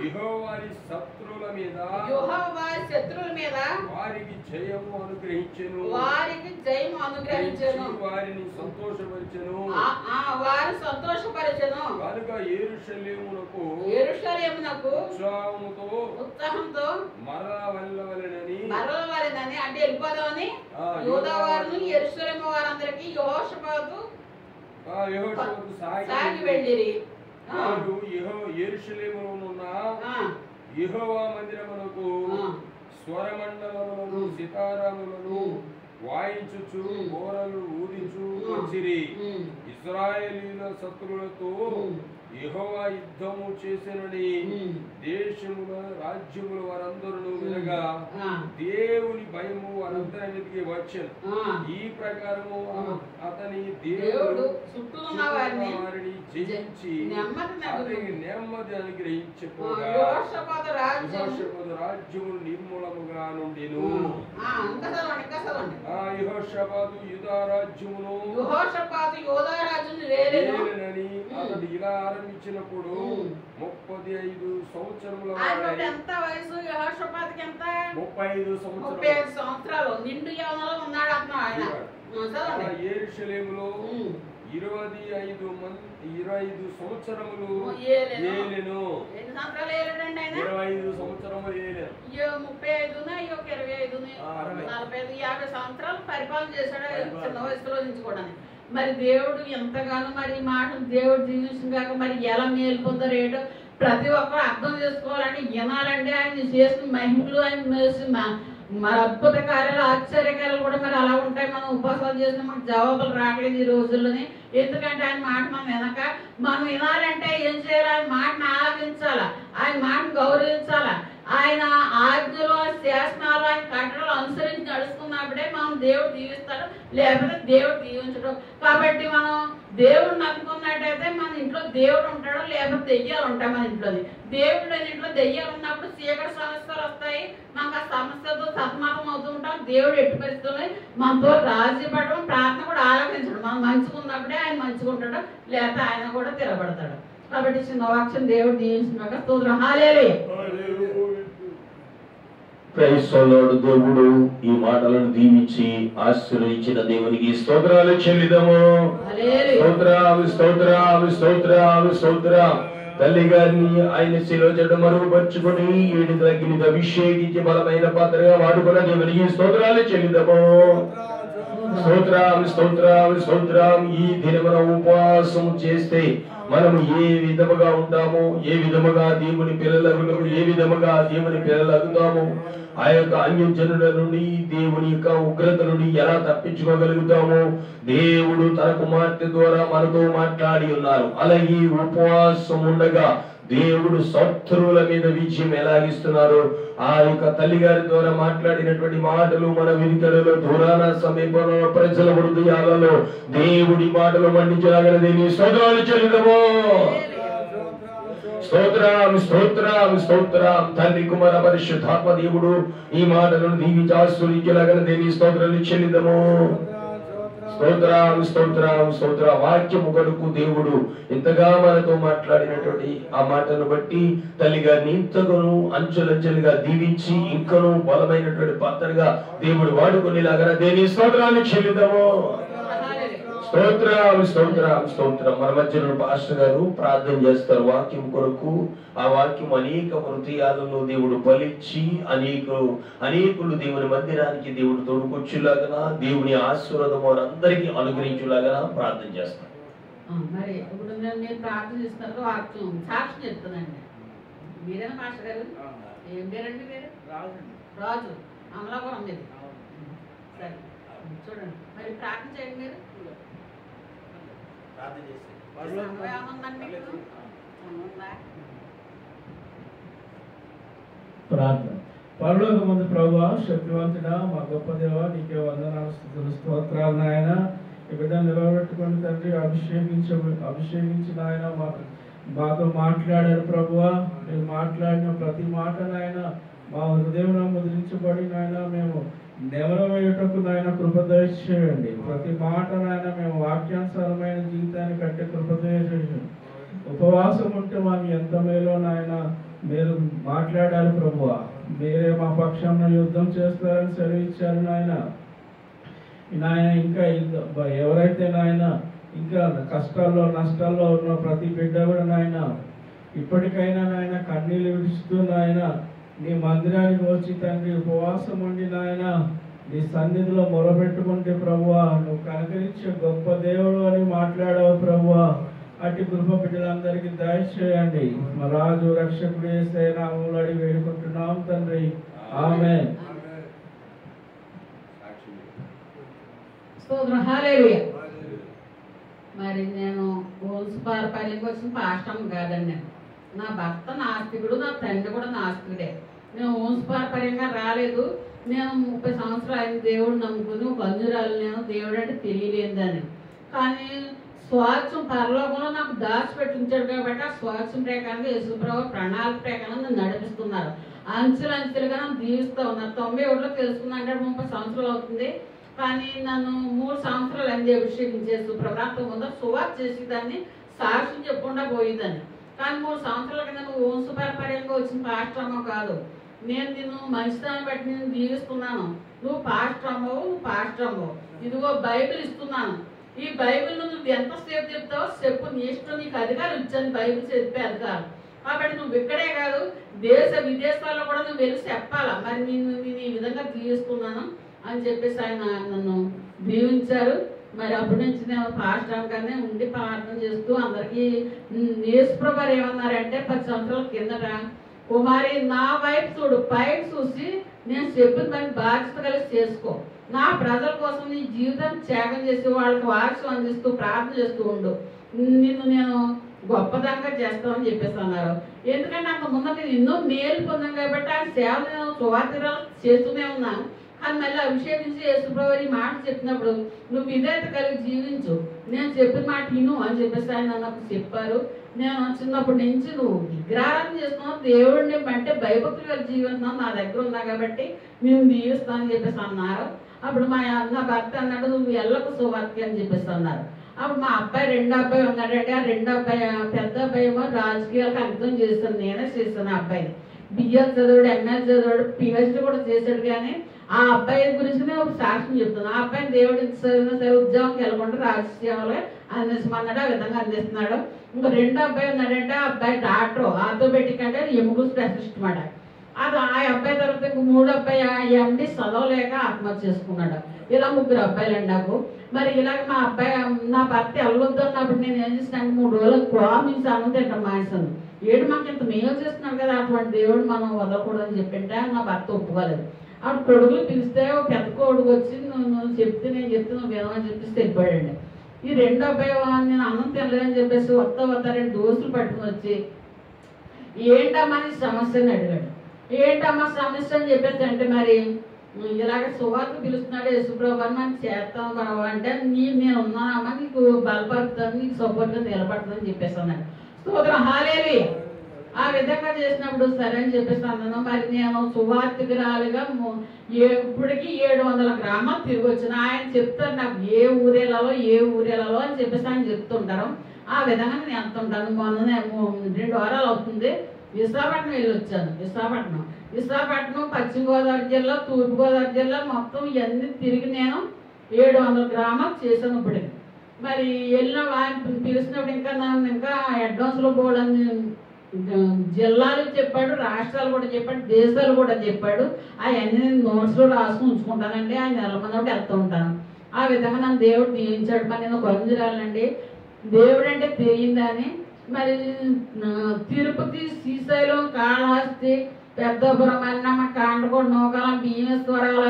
యెహోవారి శత్రువుల మీద వారికి జయము అనుగ్రహించెను. వారిని సంతోషపరిచెను. కనుక యెరూషలేమునకు ఉత్సాహంతో మరల వెళ్ళవలెనని అంటే వెళ్ళిపోదామని యూదావారును యెరూషలేము వారందరికీ యెహోషాపాతు సాగి వెళ్ళిరి. వారు యెరూషలేములో ఉన్న యెహోవా మందిరమునకు స్వరమండలములను సితారాములను వాయించుచు బోరలు ఊదించు వచ్చిరి. ఇశ్రాయేలీయుల శత్రువులతో యెహోవా యుద్ధము చేసెనని దేశముల రాజ్యముల వారందరూ వినగా దేవుని భయము వారందరి మీదకి వచ్చెను. ఈ ప్రకారము అతని దేవుడు వారిని జయించి అతనికి నెమ్మది అనుగ్రహించపోగా రాజ్యములు నిర్మూలముగా నుండెను. యెహోషాపాతు యూదా రాజ్యమును వేలెనని అతడు ఇలా ఆరంభించినప్పుడు 35 సంవత్సరముల ఎంత వయసు? యెహోషాపాతుకి ఎంత? 35 సంవత్సరాలు. నిండు యవ్వనంలో ఉన్నాడు అతను. ఆయన యెరూషలేములో 25 సంవత్సరములు ఏలెను. 25 సంవత్సరములు ఏలెను. 35 25 45 50 సంవత్సరాలు పరిపాలన చేశాడు చిన్న వయసులో నుంచి కూడా. మరి దేవుడు ఎంతగానో మరి ఈ మాటను దేవుడు జీవించాక మరి ఎలా మేలు పొందారేటో ప్రతి ఒక్కరు అర్థం చేసుకోవాలండి, వినాలండి. ఆయన చేసిన మహిమలు, ఆయన మరి అద్భుత కార్యాలు, ఆశ్చర్యకార్యాలు కూడా మరి అలా ఉంటాయి. మనం ఉపవాసాలు చేసిన మనకు జవాబులు రావట్లేదు ఈ రోజుల్లోని. ఎందుకంటే ఆయన మాట మనం వినక, మనం వినాలంటే ఏం చేయాలి? ఆయన మాటను ఆలకించాలా, ఆయన మాటను గౌరవించాలా. ఆయన ఆజ్ఞలు శాసనాలు ఆయన కట్టడలు అనుసరించి నడుస్తున్నప్పుడే మనం దేవుడు దీవిస్తాడు, లేకపోతే దేవుడు దీవించడు. కాబట్టి మనం దేవుడు నమ్ముకున్నట్టయితే మన ఇంట్లో దేవుడు ఉంటాడు, లేకపోతే దెయ్యాలు ఉంటాయి మన ఇంట్లోని. దేవుడు లేని ఇంట్లో దెయ్యాలు ఉన్నప్పుడు చీకటి సమస్యలు వస్తాయి, మనకు ఆ సమస్యతో సతమతం అవుతూ ఉంటాం. దేవుడు ఎట్టి పరిస్థితుల్లో మనతో రాజీ పడడం, ప్రార్థన కూడా ఆలోచించడం. మనం మంచిగా ఉన్నప్పుడే ఆయన మంచిగా ఉంటాడు, లేకపోతే ఆయన కూడా తిరగబడతాడు. కాబట్టి చిన్న వాక్యం దేవుడు దీవించినాక స్తోత్రం. హల్లెలూయా. Praise the Lord. దేవుడు ఈ మాటలను దీవించి ఆశీర్వదించిన దేవునికి స్తోత్రాలు చెల్లిదము. స్తోత్రాలు స్తోత్రాలు స్తోత్రాలు స్తోత్రం. తల్లి గారిని ఆయన శిలో జడ్డ మరుగుపరుచుకొని ఏడు తగ్గిని అభిషేకించి బలమైన పాత్రగా వాడుకున్న దేవునికి స్తోత్రాలు చెల్లిదము. స్తోత్రం స్తోత్రం స్తోత్రం. ఈ దినమున ఉపవాసం చేస్తే మనము ఏ విధముగా ఉంటాము, ఏ విధముగా దేవుని పిల్లలకు ఏ విధముగా దేవుని పిల్లలగుతాము, ఆ యొక్క అన్యజనుల నుండి దేవుని యొక్క ఉగ్రత నుండి ఎలా తప్పించుకోగలుగుతాము, దేవుడు తన కుమార్తె ద్వారా మనతో మాట్లాడి ఉన్నారు. అలాగే ఉపవాసం ఉండగా దేవుడు శత్రువుల మీద విజయం ఎలాగిస్తున్నారు. ఆ యొక్క తల్లి గారి ద్వారా మాట్లాడినటువంటి మాటలు మన వినికిడిలో దూరాన సమీపంలో ప్రజల హృదయాలలో దేవుడి మాటలు మండించలాగల దేని స్తోత్రాలు చెల్లిదము. స్తోత్రం స్తోత్రం స్తోత్రం. తండ్రి కుమార పరిశుద్ధాత్మ దేవుడు ఈ మాటలను దీవించి ఆశీర్వదించలాగల దేని స్తోత్రాలు చెల్లిదము. స్తోత్రం స్తోత్రం స్తోత్ర. వాక్యము కొరకు దేవుడు ఇంతగా మనతో మాట్లాడినటువంటి ఆ మాటను బట్టి తల్లి గారిని ఇంతగాను అంచెలంచెలుగా దీవించి ఇంకను బలమైనటువంటి పాత్రగా దేవుడు వాడుకునేలాగా దేని స్తోత్రాన్ని చెల్లిద్దాము. స్తోత్రం స్తోత్రం స్తోత్రం. మన మధ్యలో పాస్టర్ గారు ప్రార్థన చేస్తారు వాక్యం కొరకు. ఆ వాక్యం అనేక హృదయాలలో దేవుడు ఫలించి అనేకులు దేవుని మందిరానికి దేవుడు తోడుకొచ్చేలాగా దేవుని ఆశీర్వాదం వారందరికీ అనుగ్రహించేలాగా ప్రార్థన చేస్తారు. మరి ఇప్పుడు నేను ప్రార్థన చేస్తున్నారు వాక్యం సాక్షి చెప్తానండి. మీరేనా పాస్టర్ గారు? ఏం పేరండి మీరు? రాజు అమలాపురం మీద. సరే చూడండి మరి ప్రార్థన చేయండి. మీరు ప్రార్థన. పరలోకమందు ప్రభువా, శక్తివంతుడా, మా గొప్ప దేవా, నీకే వందనాలు స్తుతులు స్తోత్రాలు నాయన. ఈ బిడ్డ నిలబెట్టుకుని తండ్రి అభిషేకించి నాయన మాతో మాట్లాడారు ప్రభువా. మీరు మాట్లాడిన ప్రతి మాట నాయన మా హృదయంలో ముద్రించబడి నాయన మేము నెమరవేయుటకు నాయన కృప దయచేయండి. ప్రతి మాట నాయన మేము వాక్యానుసారమైన జీవితాన్ని కట్టే కృప దయచేయండి. ఉపవాసం ఉంటే మాకు ఎంత మేలో నాయన మీరు మాట్లాడారు ప్రభువా. మీరే మా పక్షంలో యుద్ధం చేస్తారని సెలవిచ్చారు నాయన. ఇంకా ఎవరైతే నాయన ఇంకా కష్టాల్లో నష్టాల్లో ఉన్న ప్రతి బిడ్డ కూడా నాయన ఇప్పటికైనా నాయన కన్నీళ్ళు విడుస్తూ నాయన నీ మందిరానికి వచ్చి తండ్రి ఉపవాసం ఉండి నాయన నీ సన్నిధిలో మొరపెట్టుకుంటే ప్రభువా, నువ్వు కనుకరించే గొప్ప దేవుడు అని మాట్లాడావు ప్రభువా. అట్టి కృప బిడ్డలందరికీ దయచేయండి. మా రాజు రక్షకుడు యేసయ్య నామములో అడిగి వేడుకుంటున్నాం తండ్రి. ఆమేన్. స్తోత్రం. హల్లెలూయా. మరి నేను పనికి వచ్చిన పాస్టమ్ కాదండి. నేను నా భర్త నాస్తికుడు, నా తండ్రి కూడా నాస్తికుడే. నేను వంశపారపర్యంగా రాలేదు. నేను 30 సంవత్సరాలు ఆయన దేవుడు నమ్ముకుని ఒక అంజురాలు. నేను దేవుడు అంటే తెలియలేదని, కానీ స్వార్థం పరలోకంలో నాకు దాచిపెట్టి ఉంచాడు కాబట్టి ఆ స్వార్థం ప్రకారంగా యేసుప్రభు ప్రణాళిక ప్రకారం నన్ను నడిపిస్తున్నారు. అంచెలంచెలుగా నన్ను దీవిస్తూ ఉన్నారు. 91లో తెలుసుకున్నా అంటే 30 సంవత్సరాలు అవుతుంది. కానీ నన్ను 3 సంవత్సరాలు అంది అభిషేకించేసు ప్రభు ముందు సువార్త చేసేదాన్ని, సాక్ష్యం చెప్పకుండా పోయేదాన్ని. కానీ 3 సంవత్సరాల కింద నువ్వు వంశపారపర్యంగా వచ్చిన పాస్టర్మో కాదు, నేను నిన్ను మంచిదాన్ని బట్టి నేను దీవిస్తున్నాను. నువ్వు పాస్టర్మో ఇదిగో బైబిల్ ఇస్తున్నాను. ఈ బైబిల్ నువ్వు ఎంతసేపు చెప్తావో చెప్పు, నీ ఇష్టం, నీకు అధికారం ఇచ్చాను బైబిల్ చెప్పే అధికారం. కాబట్టి నువ్వు ఇక్కడే కాదు దేశ విదేశాల్లో కూడా నువ్వు వెళ్ళి చెప్పాలా. మరి నేను ఈ విధంగా దీవిస్తున్నాను అని చెప్పేసి ఆయన నన్ను దీవించారు. మరి అప్పటి నుంచి నేను పాస్టర్గానే ఉండి ప్రార్థన చేస్తూ అందరికీ యేసుప్రభు గారు ఏమన్నారంటే 10 సంవత్సరాల కిందట, కుమారి నా వైపు చూడు, పైకి చూసి నేను చెప్పిన పని బాధ్యత కలిసి చేసుకో. నా ప్రజల కోసం నీ జీవితాన్ని త్యాగం చేసి వాళ్ళకి వారసు అందిస్తూ ప్రార్థన చేస్తూ ఉండు. నిన్ను నేను గొప్పదంగా చేస్తామని చెప్పేసి అన్నారు. ఎందుకంటే అంత ముందు నేను ఎన్నో మేలు పొందాను కాబట్టి ఆయన సేవ నేను సువార్తలు చేస్తూనే ఉన్నాను. కానీ మళ్ళీ అభిషేకించి యేసుప్రభు ఈ మాట చెప్పినప్పుడు నువ్వు విధేయత కలిగి జీవించు, నేను చెప్పిన మాట విను అని చెప్పేసి ఆయన నాకు చెప్పారు. నేను చిన్నప్పటి నుంచి నువ్వు విగ్రహారాధన చేస్తున్నావు, దేవుడిని అంటే భయభక్తులు కలిగి జీవిస్తున్నావు, నా దగ్గర ఉన్నా కాబట్టి మేము దీవిస్తానని చెప్పేసి అన్నారు. అప్పుడు నా భర్త అన్నాడు నువ్వు ఎల్లకు సువార్తకి అని చెప్పేసి అన్నారు. అప్పుడు మా అబ్బాయి రెండో అబ్బాయి ఉన్నాడంటే ఆ రెండో అబ్బాయి పెద్ద అబ్బాయి ఏమో రాజకీయాలకు అంకితం చేస్తాను, నేనే చేస్తాను. ఆ అబ్బాయిని బిఎల్ చదివాడు, ఎంఎల్ చదివాడు, పిహెచ్డి కూడా చేశాడు. కానీ ఆ అబ్బాయి గురించి నేను ఒక సాక్ష్యం చెప్తాను. ఆ అబ్బాయిని దేవుడు సరే ఉద్యోగంకి వెళ్ళకుండా రాజకీయాలు అందించమన్నాడు, ఆ విధంగా అందిస్తున్నాడు. ఇంకా రెండో అబ్బాయి ఉన్నాడంటే ఆ అబ్బాయి డాక్టర్, ఆర్థోపెటిక్ అంటే ఎముకల స్పెషలిస్ట్ మాట. అది ఆ అబ్బాయి తర్వాత ఇంక మూడో అబ్బాయి ఎండి చదవలేక ఆత్మహత్య చేసుకున్నాడు. ఇలా ముగ్గురు అబ్బాయిలండి నాకు. మరి ఇలాగ మా అబ్బాయి నా భర్త వెళ్ళొద్దు అన్నప్పుడు నేను ఏం చేసినాను, 3 రోజులు కోమించి అన్నం తింటాం మానేసాను. ఏడు మాకు ఇంత మేలు చేస్తున్నాడు కదా, అటువంటి దేవుడు మనం వదలకూడదని చెప్పింటే నా భర్త ఒప్పుకోలేదు. అప్పుడు కొడుకులు పిలిస్తే పెద్ద కొడుకు వచ్చి నువ్వు చెప్తే నేను చెప్తే నువ్వు వినమని చెప్పేసి వెళ్ళిపోయాడండి. ఈ రెండో అబ్బాయి నేను అన్నం తినలేదని చెప్పేసి వస్తా 2 దోస్తులు పట్టుకుని వచ్చి ఏంటమ్మా నీ సమస్యని అడిగాడు. ఏంటమ్మా సమస్య అని చెప్పేసి అంటే మరి ఇలాగ సువార్త పిలుస్తున్నాడు యేసుప్రభు అని మనం చేస్తాం బాబు అంటే నేను ఉన్నానమ్మా, నీకు బలపడుతుంది, నీకు సపోర్ట్గా నిలబడుతుందని చెప్పేసి అన్నాడు. స్తోత్రం హల్లెలూయా. ఆ విధంగా చేసినప్పుడు సరే అని చెప్పేసి అన్నాను. మరి నేను సువార్తికురాలుగా ఇప్పటికీ 700 గ్రామాలు తిరిగి వచ్చిన. ఆయన చెప్తారు నాకు ఏ ఊరేళ్ళలో అని చెప్పేసి ఆయన చెప్తుంటారు. ఆ విధంగా నేను వెళ్తుంటాను. మొన్న 2 వారాలు అవుతుంది విశాఖపట్నం వెళ్ళి వచ్చాను. విశాఖపట్నం పశ్చిమ గోదావరి జిల్లా, తూర్పు గోదావరి జిల్లా మొత్తం ఇవన్నీ తిరిగి నేను 700 గ్రామాలు చేశాను. ఇప్పటికి మరి వెళ్ళిన ఆయన పిలిచినప్పుడు ఇంకా అడ్వాన్స్లో పోవాలని జిల్లాలు చెప్పాడు, రాష్ట్రాలు కూడా చెప్పాడు, దేశాలు కూడా చెప్పాడు. అవన్నీ నోట్స్లో రాసుకుని ఉంచుకుంటానండి. ఆయన వెళ్ళమన్నప్పుడు వెళ్తూ ఉంటాను. ఆ విధంగా నన్ను దేవుడు దీవించాడు. మరి నేను కొందరాలండి దేవుడు అంటే తెలియదని. మరి తిరుపతి, శ్రీశైలం, కాళహస్తి, పెద్దపురం, అన్నమ్మ, కాండకోట, నూకాలం, భీమేశ్వరాల,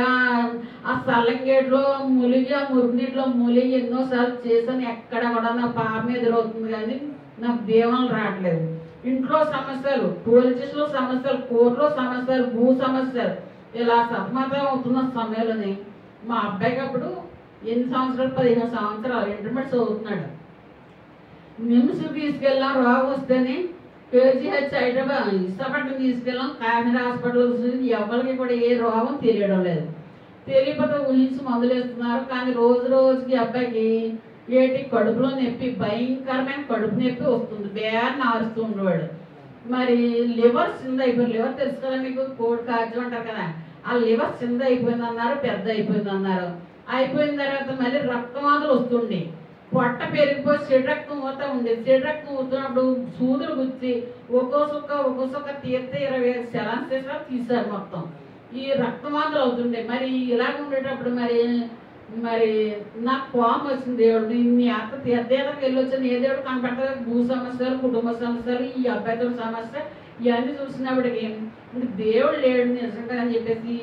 ఆ సల్లంగేట్లో ములిగి, ఆ మురుగునీటిలో ములిగి ఎన్నోసార్లు చేశాను. ఎక్కడ కూడా నా పాపం ఎదురవుతుంది కానీ నాకు దీవెనలు రావట్లేదు. ఇంట్లో సమస్యలు, పోలీసులో సమస్యలు, కోర్టులో సమస్యలు, భూ సమస్యలు, ఇలా సతమతం అవుతున్న సమయంలోనే మా అబ్బాయికి అప్పుడు 8 సంవత్సరాలు 15 సంవత్సరాలు ఇంటర్మీడియట్ చదువుతున్నాడు. నిమ్స్ తీసుకెళ్ళాం రోగం వస్తేనే, కేజీహెచ్ హైదరాబాద్ విశాఖపట్నం తీసుకెళ్ళాం, కాకినాడ హాస్పిటల్ ఎవరికి కూడా ఏ రోగం తెలియడం లేదు. తెలియకపోతే ఊహించి మందులు వేస్తున్నారు. కానీ రోజు రోజుకి అబ్బాయికి ఏటి కడుపులో నొప్పి, భయంకరమైన కడుపు నొప్పి వస్తుంది, బేర్ని ఆరుస్తూ ఉండేవాడు. మరి లివర్ సింద అయిపోయింది. లివర్ తెలుసు కదా మీకు, కోడి కాజు అంటారు కదా, ఆ లివర్ సింద అయిపోయింది అన్నారు, పెద్ద అయిపోయింది అన్నారు. అయిపోయిన తర్వాత మళ్ళీ రక్తవాదులు వస్తుండే, పొట్ట పెరిగిపోయి చెడు రక్తం ఊతా ఉండేది. చెడు రక్తం ఊతున్నప్పుడు సూదులు గుచ్చి ఒక్కో సుక్క తీర్తే 25 సెలాన్స్ చేసినా తీశారు మొత్తం. ఈ రక్తవాదులు అవుతుండే. మరి ఇలాగ ఉండేటప్పుడు మరి నాకు కోపం వచ్చింది. దేవుడు ఇన్ని అత్త తీర్థయాత్రకు వెళ్ళి వచ్చాను, ఏ దేవుడు కనపడతారు, భూ సమస్యలు, కుటుంబ సమస్యలు, ఈ అబ్బాయితో సమస్య ఇవన్నీ చూసినప్పటికి దేవుడు లేడు నిజంగా అని చెప్పేసి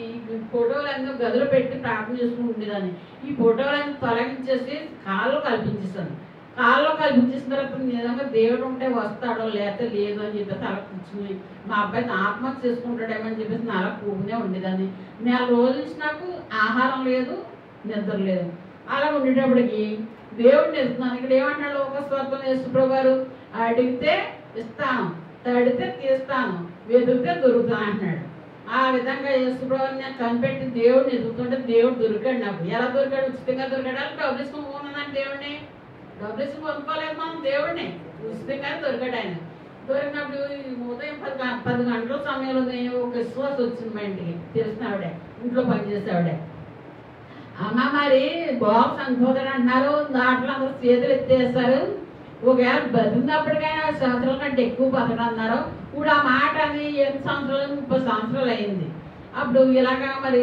ఫోటోలన్నీ గదిలో పెట్టి ప్రార్థన చేసుకుంటుండేదాన్ని. ఈ ఫోటోలన్నీ తొలగించేసి కాళ్ళు కల్పించేస్తాను. కాళ్ళు కల్పించేసిన తర్వాత నిజంగా దేవుడు ఉంటే వస్తాడో లేకపోతే లేదు అని చెప్పేసి అలా కూర్చుని మా అబ్బాయిని ఆత్మహత్య చేసుకుంటాడేమో అని చెప్పేసి అలా కూర్చునే ఉండేదాన్ని. 4 రోజుల నుంచి నాకు ఆహారం లేదు, నిద్ర లేదు. అలా ఉండేటప్పటికి దేవుడిని ఇస్తున్నాను. ఇక్కడ ఏమంటాడు ఒక స్వర్గం యేసుప్రభు గారు, అడిగితే ఇస్తాను, తడితే తీస్తాను, వెతికితే దొరుకుతాను అంటున్నాడు. ఆ విధంగా యేసుప్రభుని నేను కనిపెట్టి దేవుడిని ఎదుగుతుంటే దేవుడు దొరికాడు నాకు. ఎలా దొరికాడు? ఉచితంగా దొరికాడు. అలా డబ్బులు ఇసుకుని పోతున్నాను దేవుడిని, డబ్బులు ఇసుకుని కొనుక్కోలేదు మనం దేవుడిని, ఉచితంగానే దొరికాడు ఆయన. దొరికినప్పుడు ఉదయం 10 గంటల సమయంలో ఒక విశ్వాసం వచ్చింది మా ఇంటికి. తెలిసిన ఆవిడే, ఇంట్లో పనిచేసేవాడే. అమ్మ మరి బాబు సంతోదరు అంటున్నారు, దాంట్లో అందరూ చేతులు ఎత్తేస్తారు, ఒకవేళ బతికినప్పటికైనా 5 సంవత్సరాల కంటే ఎక్కువ బతకడం అన్నారు. ఇప్పుడు ఆ మాట అని 8 సంవత్సరాలు 30 సంవత్సరాలు అయింది. అప్పుడు ఇలాగా మరి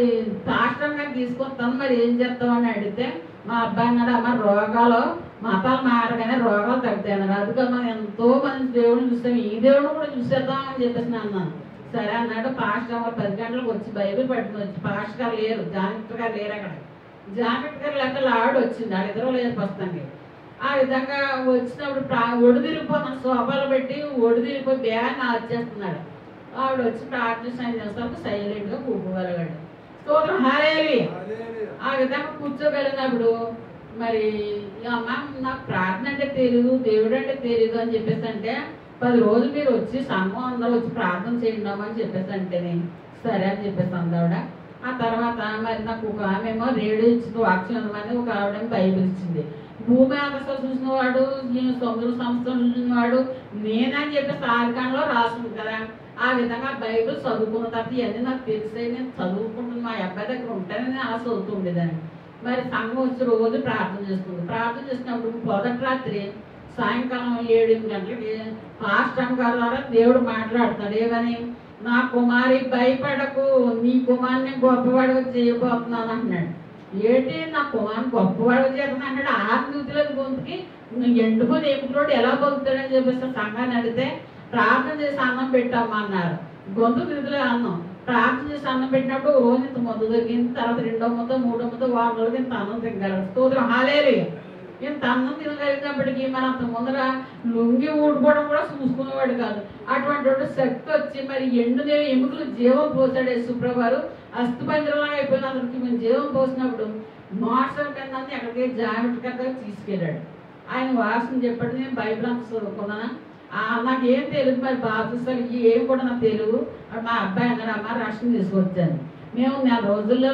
రాష్ట్రంగా తీసుకొస్తాను, మరి ఏం చేస్తామని అడిగితే మా అబ్బాయి అన్నాడు, అమ్మ రోగాలు మతాలు మారగానే రోగాలు తగ్గుతాయి అన్నారు. అందుకే మనం ఎంతో మంది దేవుడిని చూస్తాం, ఈ దేవుడిని కూడా చూసేద్దాం అని చెప్పేసి అన్నాను. సరే అన్నాడు. పాస్టర్ 10 గంటలకు వచ్చి బైబిల్ పట్టుకుని వచ్చి, పాస్టర్ గారు లేరు, జానకిట్ గారు లేరు, అక్కడ జానకిట్ గారు లేక ఆవిడ వచ్చింది, వాళ్ళిద్దరూ లేదు ప్రస్తుతానికి. ఆ విధంగా వచ్చినప్పుడు ఒడిదిరిగిపోతాను, సోఫాలు పెట్టి ఒడిదిరిగిపోయి బ్యాగ్ వచ్చేస్తున్నాడు. ఆవిడ వచ్చి ప్రార్థన చేస్తాను, సైలెంట్గా కూర్చోగలిగాడు. స్తోత్రం హల్లెలూయా. ఆ విధంగా కూర్చోగలిగినప్పుడు మరి అమ్మ నాకు ప్రార్థన అంటే తెలియదు, దేవుడు అంటే తెలియదు అని చెప్పేసి అంటే 10 రోజులు మీరు వచ్చి సంఘం అందరూ వచ్చి ప్రార్థన చేయండి అని చెప్పేసి అంటేనే సరే అని చెప్పేసి అందావిడ. ఆ తర్వాత మరి నాకు ఒక ఆమెమో రేడియో ఇచ్చింది, వాక్యం ఉందని ఒక ఆవిడ బైబిల్ ఇచ్చింది. భూమి ఆకాశాలు చూసిన వాడు, సముద్ర సంస్థలు చూసిన వాడు నేనని చెప్పేసి ఆరికాండలో రాసింది కదా. ఆ విధంగా బైబిల్ చదువుకున్న తర్వాత ఇవన్నీ నాకు తెలిసే నేను చదువుకుంటున్నాను, మా అబ్బాయి దగ్గర ఉంటేనే నేను అలా చదువుతుండేదాన్ని. మరి సంఘం వచ్చి రోజు ప్రార్థన చేస్తుంది. ప్రార్థన చేసినప్పుడు మొదటి రాత్రి సాయంకాలం 7 గంటలకి పాస్టర్ గారి ద్వారా దేవుడు మాట్లాడతాడు. ఏమని? నా కుమారి భయపడకు, నీ కుమార్ని గొప్పవాడిగా చేయబోతున్నాను అన్నాడు. ఏంటి నా కుమార్ని గొప్పవాడిగా చేస్తున్నా అన్నాడు. ఆత్మీయుతులని గొంతుకి ఎండుకొని ఎప్పుడోడు ఎలా బతుకుతాడని చెప్పేసి సంఘాన్ని అడిగితే ప్రార్థన చేసి అన్నం పెట్టామన్నారు. గొంతు నిధులే అన్నం. ప్రార్థన చేసి అన్నం పెట్టినప్పుడు రోజు ఇంత ముద్ద దొరికింది, తర్వాత 2వ ముద్ద 3వ ముద్ద 6 రోజులకి ఇంత అన్నం తినగలరు. స్తోత్రం హల్లెలూయా. ఇంత అన్నం తినగలిగినప్పటికీ మన అంత ముందర లొంగి ఊడిపోవడం కూడా చూసుకునేవాడు కాదు. అటువంటి శక్తి వచ్చి మరి ఎండునే ఎముకలు జీవం పోసాడు యేసుప్రభువారు. అస్థిపంజరంలాగా అయిపోయిన అతనికి మేము జీవం పోసినప్పుడు మోటార్ కింద ఎక్కడికి జాగ్రత్తగా తీసుకెళ్ళాడు. ఆయన వాసన చెప్పాడు. నేను బైబిల్ అంత చదువుకున్నాను, నాకు ఏం తెలియదు, మరి బాప్తిసాలు ఏం కూడా నాకు తెలియదు. మా అబ్బాయి అన్నాడు, అమ్మ రక్షణ తీసుకొచ్చాను. మేము 4 రోజుల్లో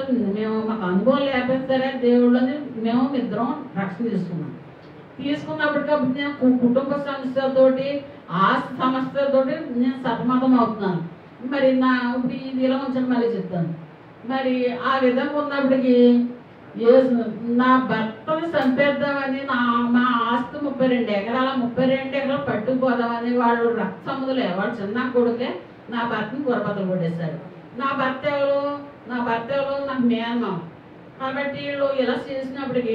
మాకు అనుభవం లేకపోతే సరే దేవుళ్ళని మేము ఇద్దరం రక్షణ తీసుకున్నప్పటికప్పుడు నేను కుటుంబ సమస్యలతోటి, ఆస్తి సమస్యలతోటి నేను సతమతం అవుతున్నాను. మరి ఇప్పుడు ఇది ఇలా ఉంచండి, మళ్ళీ చెప్తాను. మరి ఆ విధంగా ఉన్నప్పటికీ నా భర్తను చంపేద్దామని మా ఆస్తి 32 ఎకరాల 32 ఎకరాలు పట్టుకుపోదామని వాళ్ళు రక్త సముద్రులే, వాళ్ళు చిన్న కొడుకే నా భర్తను గొర్రెబద్దలు కొట్టేశాడు. నా భర్త ఎవరు నాకు మేనమామ. కాబట్టి వీళ్ళు ఇలా చేసినప్పటికీ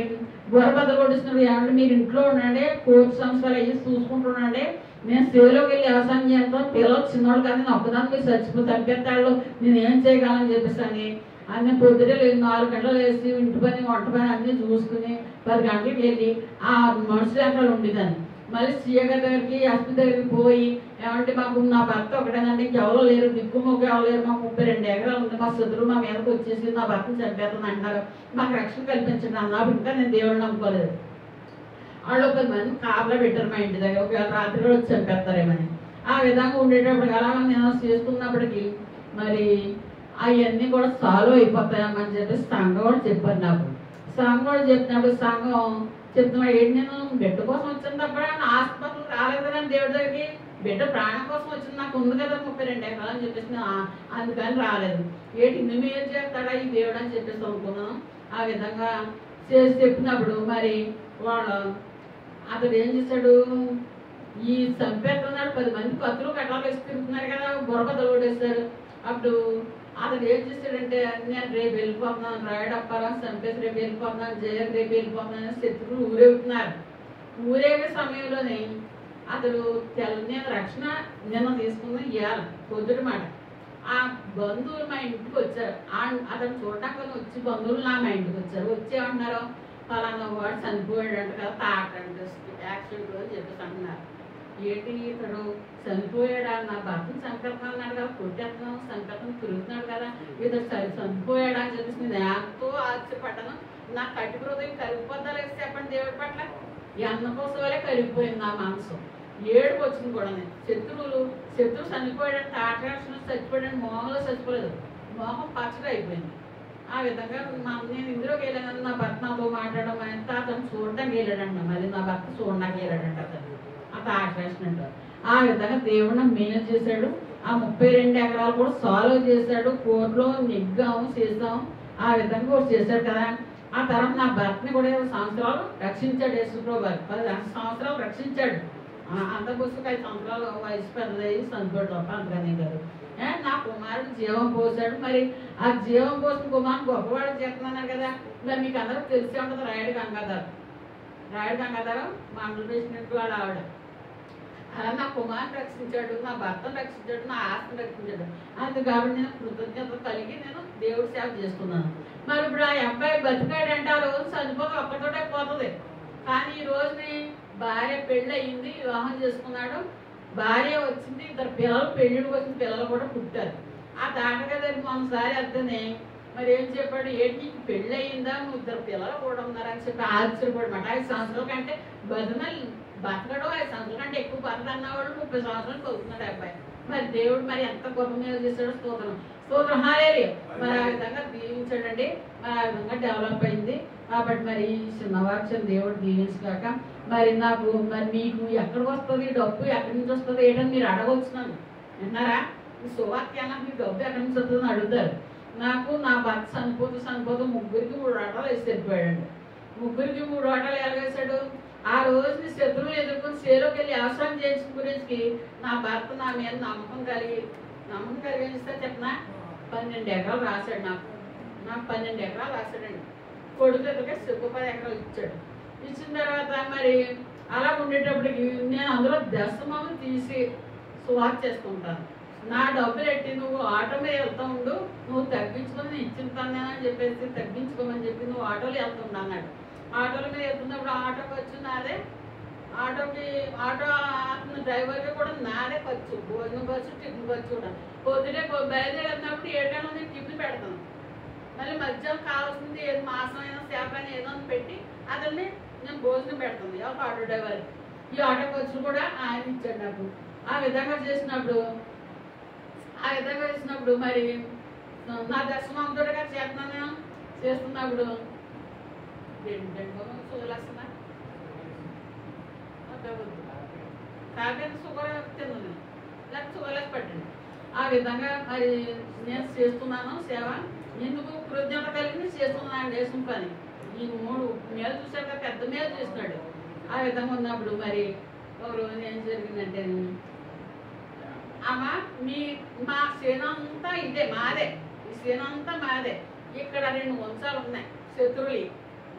గొర్రెబద్దలు కొట్టేసినప్పుడు ఏమంటే మీరు ఇంట్లో ఉండండి, కోర్టు సంవత్సరాలు అయ్యి చూసుకుంటుండండి, నేను సేలోకి వెళ్ళి వ్యవసాయం చేస్తాను, పిల్లలు చిన్నవాళ్ళు కానీ నేను ఒక్కదాన్ని మీరు చంపేస్తాడు, నేను ఏం చేయగలని చెప్పేసి అని అన్నీ పొద్దుటే లేదు 4 గంటలు వేసి ఇంటి పని వంట పని అన్నీ చూసుకుని 10 గంటలకు వెళ్ళి ఆ మనుషులు అక్కడ ఉండేదాన్ని. మళ్ళీ సీఏ దగ్గరికి ఎస్పీ దగ్గరికి పోయి ఏమంటే మాకు నా భర్త ఒకటేనండి, ఇంకెవరో లేరు, దిక్కుమొక్క ఎవరు లేరు, మాకు 32 ఎకరాలు ఉంది, మా శత్రువు మా మీదకి వచ్చేసి నా భర్తను చంపేస్తాను అంటున్నారు, మాకు రక్షణ కల్పించండి అన్నప్పుడు ఇంకా నేను దేవుడిని నమ్ముకోలేదు. వాళ్ళు 10 మంది కాపలా పెట్టారు మా ఇంటి దగ్గర, ఒకవేళ రాత్రి కూడా వచ్చి చంపేస్తారేమని. ఆ విధంగా ఉండేటప్పుడు అలా నేను చేస్తున్నప్పటికీ మరి అవన్నీ కూడా సాల్వ్ అయిపోతాయమ్మని చెప్పేసి సంఘం కూడా చెప్పారు నాకు. సంఘం కూడా చెప్పినప్పుడు సంఘం చెప్తున్నాడు, ఏంటి నేను బిడ్డ కోసం వచ్చిన తప్ప ఆసుపత్రులు రాలేదు కదా దేవుడి దగ్గరికి, బిడ్డ ప్రాణం కోసం వచ్చింది, నాకు ఉంది కదా 32 ఎకరాలు అని చెప్పేసి అందుకని రాలేదు. ఏంటి నువ్వు ఏం చేస్తాడా ఈ దేవుడు అని చెప్పేసి అనుకున్నాను. ఆ విధంగా చేసి చెప్పినప్పుడు మరి అతడు ఏం చేశాడు, ఈ చంపేస్తున్నాడు 10 మంది కత్తులు కట్టాలు వేసి తిరుగుతున్నారు కదా, బుర్రబద్దలు కొట్టేస్తాడు. అప్పుడు అతను ఏం చేశాడంటే నేను రేపు వెళ్ళిపోతున్నాను, రాయడప్పారా చంపేసి రేపు వెళ్ళిపోతున్నాను, జయకు రేపు వెళ్ళిపోతున్నాను, శత్రువులు ఊరేగుతున్నారు. ఊరేగే సమయంలోనే అతడు నేను రక్షణ నిన్న తీసుకున్న ఇవ్వాల పొద్దుటి మాట ఆ బంధువులు మా ఇంటికి వచ్చారు. అతను చూడటానికి వచ్చి బంధువులు మా ఇంటికి వచ్చారు. వచ్చి ఏమంటున్నారు, ఫలానా వాడు చనిపోయాడంట కదా, తాకంటే యాక్సిడెంట్ అని చెప్పేసి అంటున్నారు. ఏంటి ఇతడు చనిపోయాడా, నా భర్తను చంపేస్తున్నాడు కదా, కొట్టేస్తున్నాను చంపేస్తున్నాను తిరుగుతున్నాడు కదా, ఇతడు చనిపోయాడా అని చెప్పేసి నేను ఎంతో ఆశ్చర్యపడ్డాను. నా కట్టి హృదయం కరిగిపోద్దా లేదు చెప్పండి దేవుడి పట్ల. ఈ అన్న కోసం వల్లే కరిగిపోయింది నా మనసు. ఏడుపు వచ్చింది కూడా. నేను శత్రువు చనిపోయాడంటే ఆటరాక్షణ చచ్చిపోయాడని మోహంలో చచ్చిపోలేదు, మోహం పచ్చగా అయిపోయింది. ఆ విధంగా నేను ఇందులోకి వెళ్ళాను. నా భర్త నాతో మాట్లాడడం అంత అతను చూడడానికి వెళ్ళాడంట, మళ్ళీ నా భర్త చూడడానికి వెళ్ళాడంట అతను ఆటరాక్షణ అంటారు. ఆ విధంగా దేవుడు మేలు చేశాడు. ఆ 32 ఎకరాలు కూడా సాల్వ్ చేశాడు. కోర్టులో నెగ్గాము చేసాము. ఆ విధంగా కూడా చేశాడు కదా. ఆ తర్వాత నా భర్తని కూడా 7 సంవత్సరాలు రక్షించాడు యేసుప్రభువు గారు. 10 సంవత్సరాలు రక్షించాడు. అంత పుస్తక 5 సంవత్సరాలు వయసు పెద్దదయ్యి చనిపోయాడు తప్ప అంతగానే గారు. నా కుమారుడు జీవం పోసాడు. మరి ఆ జీవం పోసిన కుమారుడు గొప్పవాడు చేస్తున్నాను కదా. మరి మీకు అందరూ తెలిసే ఉంటుంది రాయుడు గంగాధరం మండల ప్రెసిడెంట్ వాళ్ళ ఆవిడ. అలా నా కుమారుని రక్షించాడు, నా భర్తను రక్షించాడు, నా ఆస్తిని రక్షించాడు. అంతే కాబట్టి నేను కృతజ్ఞత కలిగి నేను దేవుడి సేవ చేస్తున్నాను. మరి ఇప్పుడు ఆ అబ్బాయి బతికాడంటే ఆ రోజు చనిపోతే ఒక్కతోటే పోతుంది. కానీ ఈ రోజుని భార్య పెళ్ళి అయ్యింది, వివాహం చేసుకున్నాడు, భార్య వచ్చింది, ఇద్దరు పిల్లలు పెళ్ళికి వచ్చిన పిల్లలు కూడా పుట్టారు. ఆ తాటగది మొన్నసారి వెళ్తేనే మరి ఏం చెప్పాడు, ఏంటి నీకు పెళ్ళి అయ్యిందా, నువ్వు ఇద్దరు పిల్లలు కూడా ఉన్నారని చెప్పి ఆశ్చర్యపడమాట. 5 సంవత్సరాల కంటే బతకడం 5 సంవత్సరాల కంటే ఎక్కువ బతకడు అన్నవాడు 30 సంవత్సరాలు బతుకున్నాడు అబ్బాయి. మరి దేవుడు మరి ఎంత గొప్ప మీద చేశాడో స్తోత్రం స్తోత్రం హల్లెలూయా. మరి ఆ విధంగా దీవించాడండి, మరి ఆ విధంగా డెవలప్ అయింది. కాబట్టి మరి ఈ చిన్నవాక్యం దేవుడు దీవించగాక. మరి నాకు మరి మీకు ఎక్కడికి వస్తుంది డబ్బు, ఎక్కడి నుంచి వస్తుంది ఏంటని మీరు అడగవచ్చున్నాను విన్నారా. ఈ సువాక్యాన్ని మీ డబ్బు ఎక్కడి నుంచి వస్తుందని అడుగుతారు. నాకు నా భర్త చనిపోతూ 3కి 3 ఆటలు వేసి వెళ్ళిపోయాడండి. 3కి 3 ఆటలు ఎలాగేశాడు, ఆ రోజుని శత్రువులు ఎదుర్కొని సేలోకి వెళ్ళి వ్యవసాయం చేసిన గురించి నా భర్త నా మీద నమ్మకం కలిగిస్తే చెప్పిన 12 ఎకరాలు రాశాడు. నాకు 12 ఎకరాలు రాశాడండి. కొడుకు ఎదురుగా 10 ఎకరాలు ఇచ్చాడు. ఇచ్చిన తర్వాత మరి అలా ఉండేటప్పటికి నేను అందులో దశమని తీసి సువార్త చేసుకుంటాను. నా డబ్బులు ఎట్టి నువ్వు ఆటో మీద వెళ్తూ ఉండు, నువ్వు తగ్గించుకొని నేను ఇచ్చింతాను అని చెప్పేసి తగ్గించుకోమని చెప్పి నువ్వు ఆటోలో వెళ్తుండ అన్నాడు. ఆటోల మీద వెళ్తున్నప్పుడు ఆటోకి వచ్చి నాదే, ఆటో డ్రైవర్కి కూడా నాదే ఖర్చు, భోజనం ఖర్చు, టిఫిన్ ఖర్చు కూడా. పొద్దునే బయలుదేరినప్పుడు 7 గంటల నుంచి టిఫిన్ పెడతాను. మళ్ళీ మధ్యాహ్నం కావాల్సింది ఏది మాసమైనా చేప అయినా ఏదో పెట్టి అతన్ని నేను భోజనం పెడతాను ఒక ఆటో డ్రైవర్కి. ఈ ఆటో ఖర్చులు కూడా ఆయన ఇచ్చాడు నాకు. ఆ విధంగా చేసినప్పుడు మరి నా దర్శనంతో చేస్తున్నప్పుడు చూడాల్సిన కాకపోతే షుగర్ తిన్నది లేకపోతే షుగర్లకు పట్టింది. ఆ విధంగా మరి నేను చేస్తున్నాను సేవ, ఎందుకు కృతజ్ఞత కలిగి చేస్తున్నాను దేశం పని. ఈ 3 మేలు చూశాక పెద్ద మేలు చూసినాడు. ఆ విధంగా ఉన్నప్పుడు మరి ఒక రోజు ఏం జరిగిందంటే, అమ్మ మా సేనంతా ఇదే మాదే, ఈ సేనంతా మాదే, ఇక్కడ 2 వంశాలు ఉన్నాయి శత్రువులు,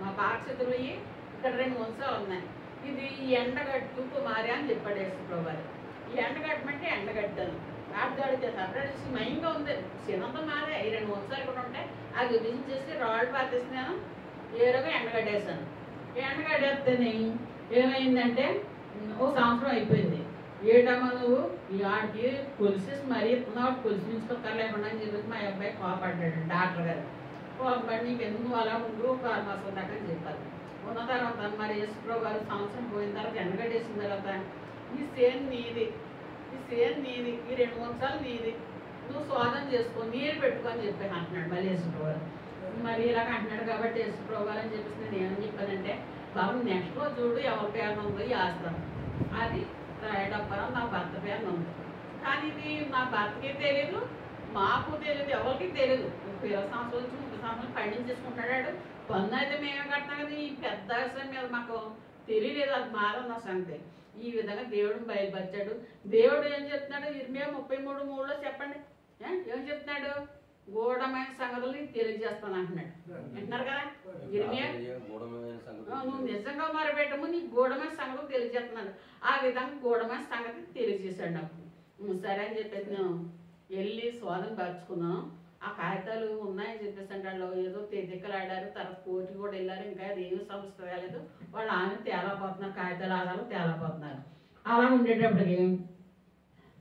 మా పాత శత్రువులు, ఇక్కడ 2 వంశాలు ఉన్నాయి. ఇది ఎండగట్టు కుమారి అని చెప్పాడు యేసుప్రభువారు. ఈ ఎండగట్టమంటే ఎండగడ్డలు ఆడదాడితే సపరేట్ మయంగా ఉంది. సేనంతా మాదే, ఈ 2 వంశాలు కూడా ఉంటాయి. అది విభజించేసి రాళ్ళు పాతేసినాను, ఏరుగా ఎండగడ్డేసాను. ఎండగడ్డేస్తేనే ఏమైందంటే ఓ సంవత్సరం అయిపోయింది. ఏటమ్మా నువ్వు ఈ ఆడికి కొలిసేసి మరీ ఇస్తున్నావు, కొలిసి ఉంచుకోలేకుండా అని చెప్పేసి మా అబ్బాయి కోపడ్డాడు. డాక్టర్ గారు కోపడి నీకు ఎందుకు అలా ఉండు 6 మాసాల దాకా అని చెప్పారు. ఉన్న తర్వాత మరి యేసుప్రభు గారు సంవత్సరం పోయిన తర్వాత ఎండగడ్డేసిన తర్వాత ఈ సేన్ నీది, ఈ 2 వంశాలు నీది, నువ్వు స్వాదం చేసుకో, నీరు పెట్టుకొని చెప్పాను అంటున్నాడు మళ్ళీ యేసుప్రభు గారు. మరి ఇలాగ అంటున్నాడు కాబట్టి యేసుప్రభు గారు అని చెప్పేసి నేను ఏమని చెప్పానంటే, బాబు నెక్స్ట్ రోజు చూడు ఎవరి పేరు ఉందో ఈ ఆశ్రమం అది రాయడబ్బరం నా భర్త పేరు ఉంది. కానీ ఇది నా భర్తకి తెలియదు, మాకు తెలియదు, ఎవరికి తెలియదు. 20 సంవత్సరాల నుంచి 30 సంవత్సరాలు పండించేసుకుంటాడు. పన్ను అయితే మేమే కట్టినా కదా, ఈ పెద్ద విషయం మీద మాకు తెలియలేదు, అది మారన్న సంగతి. ఈ విధంగా దేవుడిని బయలుపరిచాడు. దేవుడు ఏం చెప్తున్నాడు, ఇర్మియా 33:3 చెప్పండి ఏం చెప్తున్నాడు, గూఢమైన సంగతులు తెలియజేస్తాను అంటున్నాడు. వింటున్నారు కదా, ఇర్మియా నువ్వు నిజంగా మొరపెట్టము, నీ గూఢమైన సంగతులు తెలియజేస్తున్నాడు. ఆ విధంగా గూఢమైన సంగతి తెలియజేశాడు నాకు. సరే అని చెప్పేసి నేను వెళ్ళి స్వాదం పరుచుకున్నాను. ఆ కాగితాలు ఉన్నాయని చెప్పేసి అంటే వాళ్ళు ఏదో తెదిక్కలు ఆడారు, తర్వాత కోర్టు కూడా వెళ్ళారు. ఇంకా అది ఏమి సంస్థ వేయలేదు, వాళ్ళు ఆమె తేలాపోతున్నారు, కాగితాలు ఆధారాలు తేలాపోతున్నారు. అలా ఉండేటప్పటికి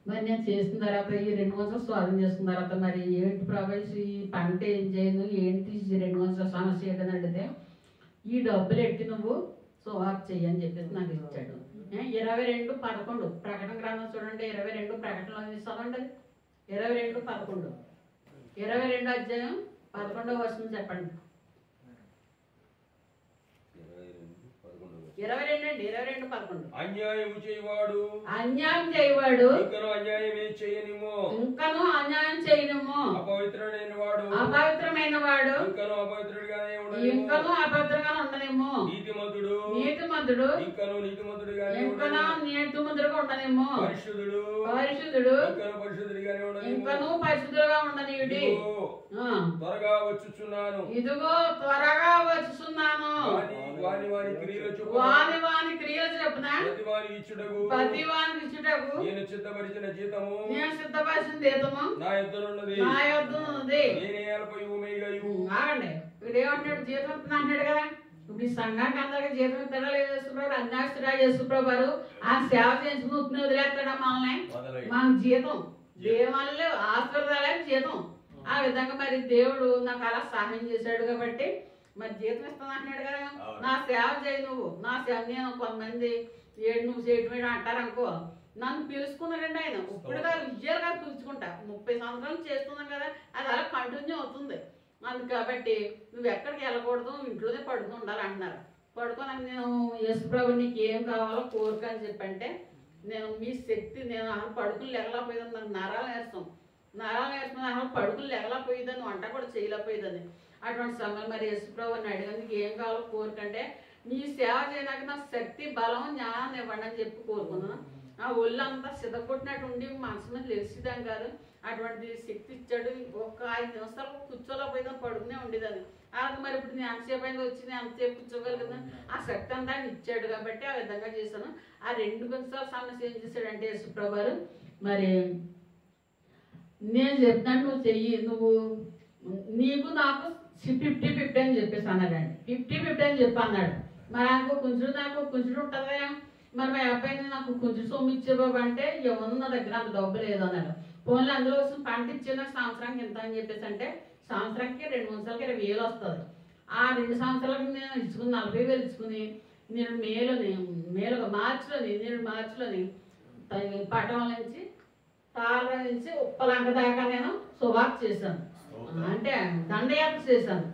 మరి నేను చేసిన తర్వాత ఈ 2 సంవత్సరాలు స్వాధీనం చేసుకున్న తర్వాత మరి ఏంటి ప్రభాస్ ఈ పంట ఏం చేయను, ఏంటి 2 సంవత్సరాల సమస్య ఏంటని అడిగితే, ఈ డబ్బులు ఎట్టి నువ్వు సువార్త చెయ్యని చెప్పేసి నాకు ఇచ్చాడు. 22:11 ప్రకటన గ్రంథం చూడండి, 22 ప్రకటనలో చదవండి. 22:11 22 అధ్యాయం 11వ వచనం చెప్పండి. 22:11 అన్యాయం చేయవాడు ఇంకను అన్యాయం చేయనిము, అపవిత్రమైన వాడు ఇంకను అపవిత్రంగా ఉండనేమో, నీతిమంతుడు ఇంకను నీతిమంతుడుగా ఉండనేమో, పరిశుద్ధుడు ఇంకను పరిశుద్ధులుగా ఉండనీయుడి. త్వరగా వచ్చుచున్నాను, ఇదిగో త్వరగా వచ్చుచున్నాను, వాని క్రియలు చెప్పున ప్రతి వానికి ఇచ్చుటకు నేను సిద్ధపరిచిన జీతము నా యొద్దనున్నది. ఆగండి, వీడు ఏమంటాడు, జీతం అంటున్నాడు కదా, మీ సంఘానికి అందరికీ జీతం ఇస్తాడా లేదు యేసుప్రభు? అన్యాస్తుడా యేసుప్రభు వారు ఆ సేవ చేయించుకుని వదిలేస్తాడా మనల్ని? మన జీతం దేవాలే ఆశీర్వాదాలే జీతం. ఆ విధంగా మరి దేవుడు నాకు అలా సహాయం చేశాడు కాబట్టి మరి జీతం ఇస్తాను అంటున్నాడు కదా. నా సేవ చేయి నువ్వు, నా సేవ. నేను కొంతమంది ఏడు నువ్వు చేయటం అంటారనుకో, నన్ను పిలుచుకున్నాడండి ఆయన. ఇప్పుడు కాదు విజయాలు కాదు పిలుచుకుంటా. 30 సంవత్సరాలు చేస్తున్నాం కదా, అది అలా కంటిన్యూ అవుతుంది. అందుకు కాబట్టి నువ్వు ఎక్కడికి వెళ్ళకూడదు, ఇంట్లోనే పడుకుని ఉండాలి అంటున్నారు. పడుకోనని నేను యేసుప్రభు నీకు ఏం కావాలో కోరిక అని చెప్పంటే, నేను మీ శక్తి, నేను అసలు పడుకుని లెగలేకపోయేదాన్ని. నాకు నరాలు నేర్చుకుని అసలు పడుకుని లెగలేకపోయేదాన్ని, వంట కూడా చేయలేకపోయేదాన్ని. అటువంటి సమయం మరి యేసుప్రభుని అడిగేందుకు ఏం కావాలో కోరిక అంటే, నీ సేవ చేయడానికి నాకు శక్తి, బలం, జ్ఞానం ఇవ్వండి అని చెప్పి కోరుకున్నాను. ఆ ఒళ్ళు అంతా సిద్ధకొట్టినట్టు ఉండి మనసు మీద తెలిసిదాన్ని కాదు. అటువంటి శక్తి ఇచ్చాడు. ఒక 5 నిమిషాలు కూర్చోలేకపోయేదాన్ని, పడుకునే ఉండేదాన్ని. అలాగే మరి ఇప్పుడు నేను ఎంతసేపు అయినా వచ్చి నేను ఎంతసేపు కూర్చోగలిగిందని ఆ శక్తి అంతా ఆయన ఇచ్చాడు కాబట్టి ఆ విధంగా చేశాను. ఆ 2 నిమిషాల సమస్య ఏం చేశాడంటే యేసుప్రభు వారు, మరి నేను చెప్తాను నువ్వు చెయ్యి, నువ్వు నీకు నాకు 50-50 అని చెప్పేసి అన్నాడండి. 50-50 అని చెప్పి అన్నాడు. మరి నాకు కొంచెం ఉంటుంది కదా, మరి మా అబ్బాయిని నాకు కొంచెం సొమ్ము ఇచ్చే బాబు అంటే, ఏమన్నా నా దగ్గర అంత డబ్బు లేదు అన్నాడు. పోన్లే అందులో వచ్చిన పంట ఇచ్చే నాకు సంవత్సరానికి ఎంత అని చెప్పేసి అంటే, సంవత్సరానికి 2 సంవత్సరాలకి 20,000 వస్తుంది. ఆ 2 సంవత్సరాలకు నేను ఇచ్చుకుని 40,000 ఇచ్చుకుని నేను మార్చిలోని పట్టణం నుంచి తాళ నుంచి ఉప్పలంక దాకా నేను సువార్త చేశాను. అంటే దండయాత్ర చేశాను.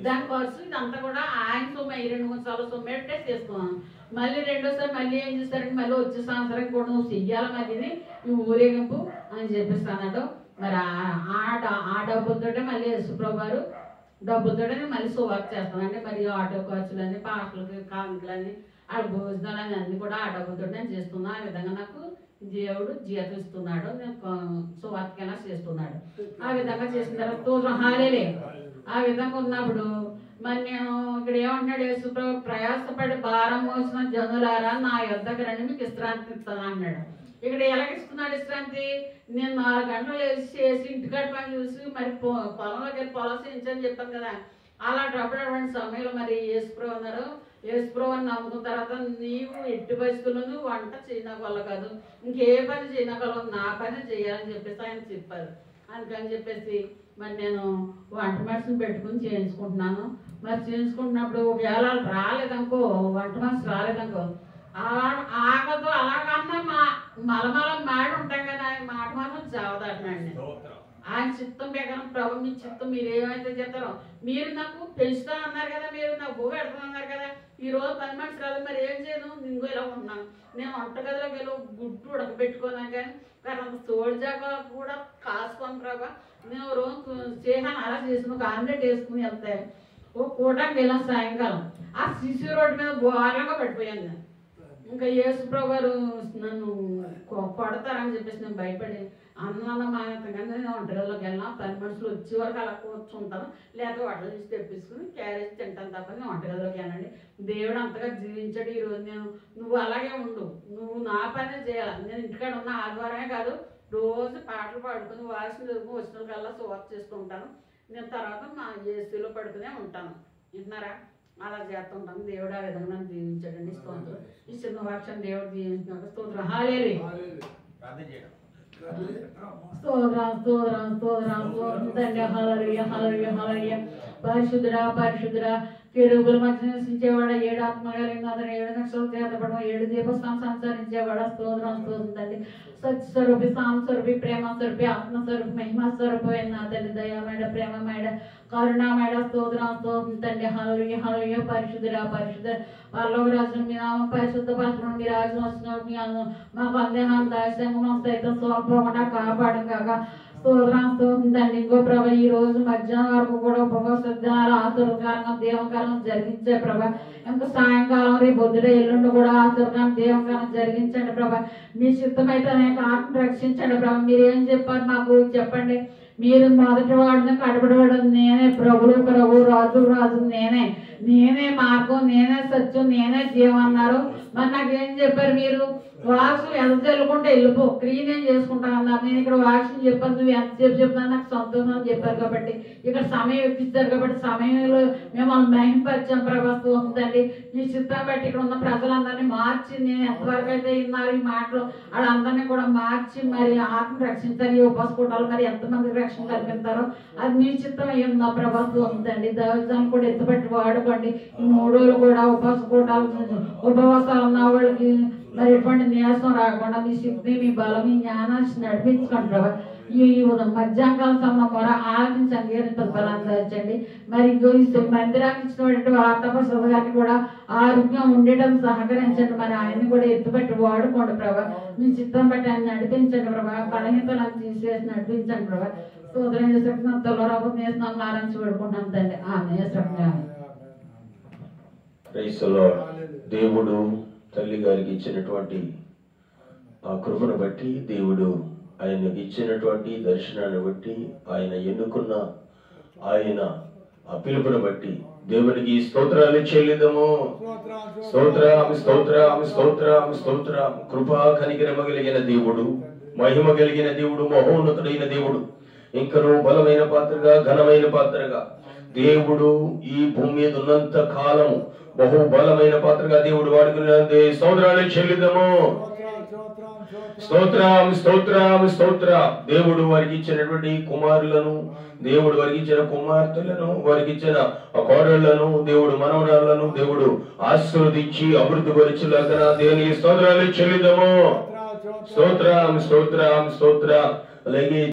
దానికోసం ఇదంతా కూడా ఆయన సొమ్ము 2 సంవత్సరాల సొమ్ము పెట్టే చేసుకున్నాను. మళ్ళీ రెండోసారి మళ్ళీ ఏం చేస్తారంటే, మళ్ళీ వచ్చే సంవత్సరం కూడా నువ్వు చెయ్యాలి, మళ్ళీ నువ్వు ఊరేగింపు అని చెప్పేసి అన్నాడు. మరి ఆ డబ్బులతోటే మళ్ళీ యేసుప్రభు వారు డబ్బులతోటే మళ్ళీ సువార్త చేస్తాను. అంటే మరి ఆటో ఖర్చులని, పాటలకి, కానుకలని, ఆ భోజనాలని అన్ని కూడా ఆ డబ్బులతో నేను చేస్తున్నా. ఆ విధంగా నాకు దేవుడు జీతం ఇస్తున్నాడు. నేను సువార్తకైనా చేస్తున్నాడు. ఆ విధంగా చేసిన తర్వాత హాలేలే. ఆ విధంగా ఉన్నప్పుడు మరి నేను ఇక్కడ ఏమంటున్నాడు యేసుప్రభు, ప్రయాసపడి భారం మోసిన జనులారా నా యొద్దకు రండి, మీకు విశ్రాంతి ఇస్తాను అన్నాడు. ఇక్కడ ఎలాగిస్తున్నాడు విశ్రాంతి? నేను 4 గంటలు చేసి ఇంటికాడ పని చూసి మరి పొలంలోకి వెళ్ళి పొలం చేయించని చెప్పాను కదా. అలాంటప్పుడు సమయంలో మరి యేసుప్రభు అన్నారు, యేసుప్రభుని నమ్ముకున్న తర్వాత నీవు ఎట్టి పరిస్థితుల్లోనూ వంట చేయనగల కాదు, ఇంకే పని చేయనగలవు, నా పని చేయాలని చెప్పేసి ఆయన చెప్పారు. అందుకని చెప్పేసి మరి నేను వంట మనిషిని పెట్టుకుని చేయించుకుంటున్నాను. మరి చేయించుకుంటున్నప్పుడు ఒకవేళ రాలేదనుకో, వంట మనిషి రాలేదనుకో, ఆగదు అలాగన్నా మలమల మాడి ఉంటాం కదా, ఆయన మాట మాత్రం చావదండి. ఆయన చిత్తం ప్రకారం ప్రభు మీ చిత్తం మీరు ఏమైతే చెప్తారో, మీరు నాకు పెంచుతా అన్నారు కదా, మీరు నాకు భూ పెడతామన్నారు కదా, ఈ రోజు 10 మనిషి రాదు, మరి ఏం చేయను, ఇంకో ఇలా ఉంటున్నాను. నేను వంటగదిలోకి వెళ్ళి గుడ్డు ఉడకబెట్టుకున్నాను కానీ అంత సోడిజాక కూడా కాసుకొని ప్రభా, నేను రోజు చేసాను. అలా చేసి ఒక ఆమ్లెట్ వేసుకుని వెళ్తాయి. ఓ కూటానికి వెళ్ళాం సాయంకాలం. ఆ సిసి రోడ్డు మీద ఘోరంగా పడిపోయాను నేను. ఇంకా యేసుప్రభు గారు నన్ను కొడతారని చెప్పేసి నేను భయపడి అన్న మానేతంగా నేను వంటగదిలోకి వెళ్ళినా. 10 మనుషులు వచ్చే వరకు అలా కూర్చుంటాను, లేకపోతే వంటలు చేసి తెప్పించుకుని క్యారేజ్ తింటాను తప్ప నేను వంటగదిలోకి వెళ్ళండి. దేవుడు అంతగా జీవించాడు. ఈరోజు నువ్వు అలాగే ఉండు, నువ్వు నా పనే చేయాలి. నేను ఇంటికాడ ఉన్న ఆదివారమే కాదు, రోజు పాటలు పాడుకుని వాయిస్ని చదువుకుని వచ్చిన కల్లా సువార్త చేస్తూ ఉంటాను. నేను తర్వాత మా ఏసీలో పడుకునే ఉంటాను. వింటున్నారా? అలా చేస్తుంటాను. దేవుడు ఆ విధంగా నన్ను దీవించాడండి. స్తోత్రం. ఈ చిన్న వాక్యం దేవుడు దీవించిన స్తోత్రం. హల్లెలూయా. స్తోత్రం స్తోత్రం స్తోత్రం స్తోత్రం తండ్రి. హల్లెలూయా హల్లెలూయా హల్లెలూయా. పరిశుద్ధుడా పరిశుద్ధుడా, కెరూబుల మధ్య నివసించేవాడ, 7 ఆత్మగా లింగం, 7 నక్షత్రాలు చేతపడడం, 7 దీపస్థానం సంచరించేవాడ. స్తోత్రం స్తోత్రం తండ్రి. సత్యస్వరూపి, సాంస్వరూపి, ప్రేమ స్వరూపి, ఆత్మస్వరూపి, మహిమా స్వరూపమైన నా తల్లి, దయామేడ, ప్రేమమేడ, కరుణామేడ. స్తోత్రం స్తోత్రం తండ్రి. హల్లెలూయా హల్లెలూయా. పరిశుద్ధుడా పరిశుద్ధుడా, పరలోక రాజు మీ నామం పరిశుద్ధ పరచడం, మీ రాజు వస్తున్నారు, మీ మాకు అందేహాన్ని దాస్యంగా సైతం స్వల్పకుండా కాపాడు కాక. స్తోత్రం స్తోత్రం తండ్రి. ఇంకో ప్రభా, ఈ రోజు మధ్యాహ్నం వరకు కూడా ఉపవాసాలు ఆశీర్వకారంగా దేవకారం జరిగించే ప్రభా. ఇంకా సాయంకాలం రేపు పొద్దుట ఎల్లుండి కూడా ఆశీర్వకారం దేవకారం జరిగించండి ప్రభా. మీ చిత్తమైతే అనేక ఆత్మ రక్షించండి ప్రభా. మీరు ఏం చెప్పారు మాకు చెప్పండి. మీరు మొదటి వాడిని కడపడవాడు నేనే, ప్రభులు ప్రభు, రాజు రాజు నేనే. నేనే మార్గం, నేనే సత్యం, నేనే జీవం అన్నారు. మరి నాకేం చెప్పారు మీరు? వాక్స్ ఎంత చల్లుకుంటే వెళ్ళిపో, క్రియ నేను చేసుకుంటాను అన్నారు. నేను ఇక్కడ వాక్స్ చెప్పాను, నువ్వు ఎంతసేపు చెప్తాను నాకు సంతోషం అని చెప్పారు. కాబట్టి ఇక్కడ సమయం ఇప్పించారు. కాబట్టి సమయంలో మిమ్మల్ని మహింపరిచాం ప్రభావం ఉందండి. మీ చిత్రం బట్టి ఇక్కడ ఉన్న ప్రజలందరినీ మార్చి, నేను ఎంతవరకు అయితే విన్నారు ఈ మాటలు వాళ్ళందరినీ కూడా మార్చి మరి ఆత్మ రక్షించారు. ఈ ఉపవాసకూటాలు మరి ఎంతమందికి రక్షణ కల్పిస్తారో అది మీ చిత్తం అయ్యి ఉన్న ప్రభావం ఉందండి. దైవజాన్ని కూడా ఎత్తుపట్టి వాడుకోండి. ఈ 3 రోజులు కూడా ఉపవాసాలు ఉన్న వాళ్ళకి మరి ఎటువంటి నీరసం రాకుండా మీ శక్తి, మీ బలం, మీ జ్ఞానాన్ని నడిపించుకోండి ప్రభావ. ఈ మధ్యాహ్నకాల సమయం కూడా ఆలోచించి అంగీకరించిన బలాన్ని దంచండి. మరి మందిరానికి ఇచ్చినటువంటి వార్తాప్రసాద గారిని కూడా ఆరోగ్యం ఉండటం సహకరించండి. మరి ఆయన్ని కూడా ఎత్తుపట్టి వాడుకోండి ప్రభా. మీ చిత్తం బట్టి ఆయన నడిపించండి ప్రభా. బలహీనతలను తీసివేసి నడిపించండి ప్రభా. సోదరం చేసిన తొలరాబు నేస్తున్నాం ఆరంచి పెడుకుంటాం తండ్రి. దేవుడు తల్లి గారికి ఇచ్చినటువంటి ఆ కృపను బట్టి, దేవుడు ఆయనకి ఇచ్చినటువంటి దర్శనాన్ని బట్టి, ఆయన ఎన్నుకున్న ఆయన ఆ పిలుపును బట్టి దేవునికి స్తోత్రాలు చెల్లిదము. స్తోత్రం స్తోత్రం స్తోత్రం స్తోత్రం. కృపా కనికరమ కలిగిన దేవుడు, మహిమ కలిగిన దేవుడు, మహోన్నతుడైన దేవుడు, ఇంకనూ బలమైన పాత్రగా, ఘనమైన పాత్రగా దేవుడు ఈ భూమి మీద ఉన్నంత కాలము బహు బలమైన పాత్రగా దేవుడు వాడుకునే స్తోత్రాలు చెల్లిదము. స్తోత్రం స్తోత్రం స్తోత్రం. దేవుడు వారికి ఇచ్చినటువంటి కుమారులను, దేవుడు వారికి ఇచ్చిన కుమార్తెలను, వారికి ఇచ్చిన కోడళ్లను, దేవుడు మనవరాలను దేవుడు ఆశీర్వదించి అభివృద్ధి పరిచులాగా దేవుని స్తోత్రాలు చెల్లిదము. స్తోత్రం స్తోత్రం స్తోత్రం. అలాగే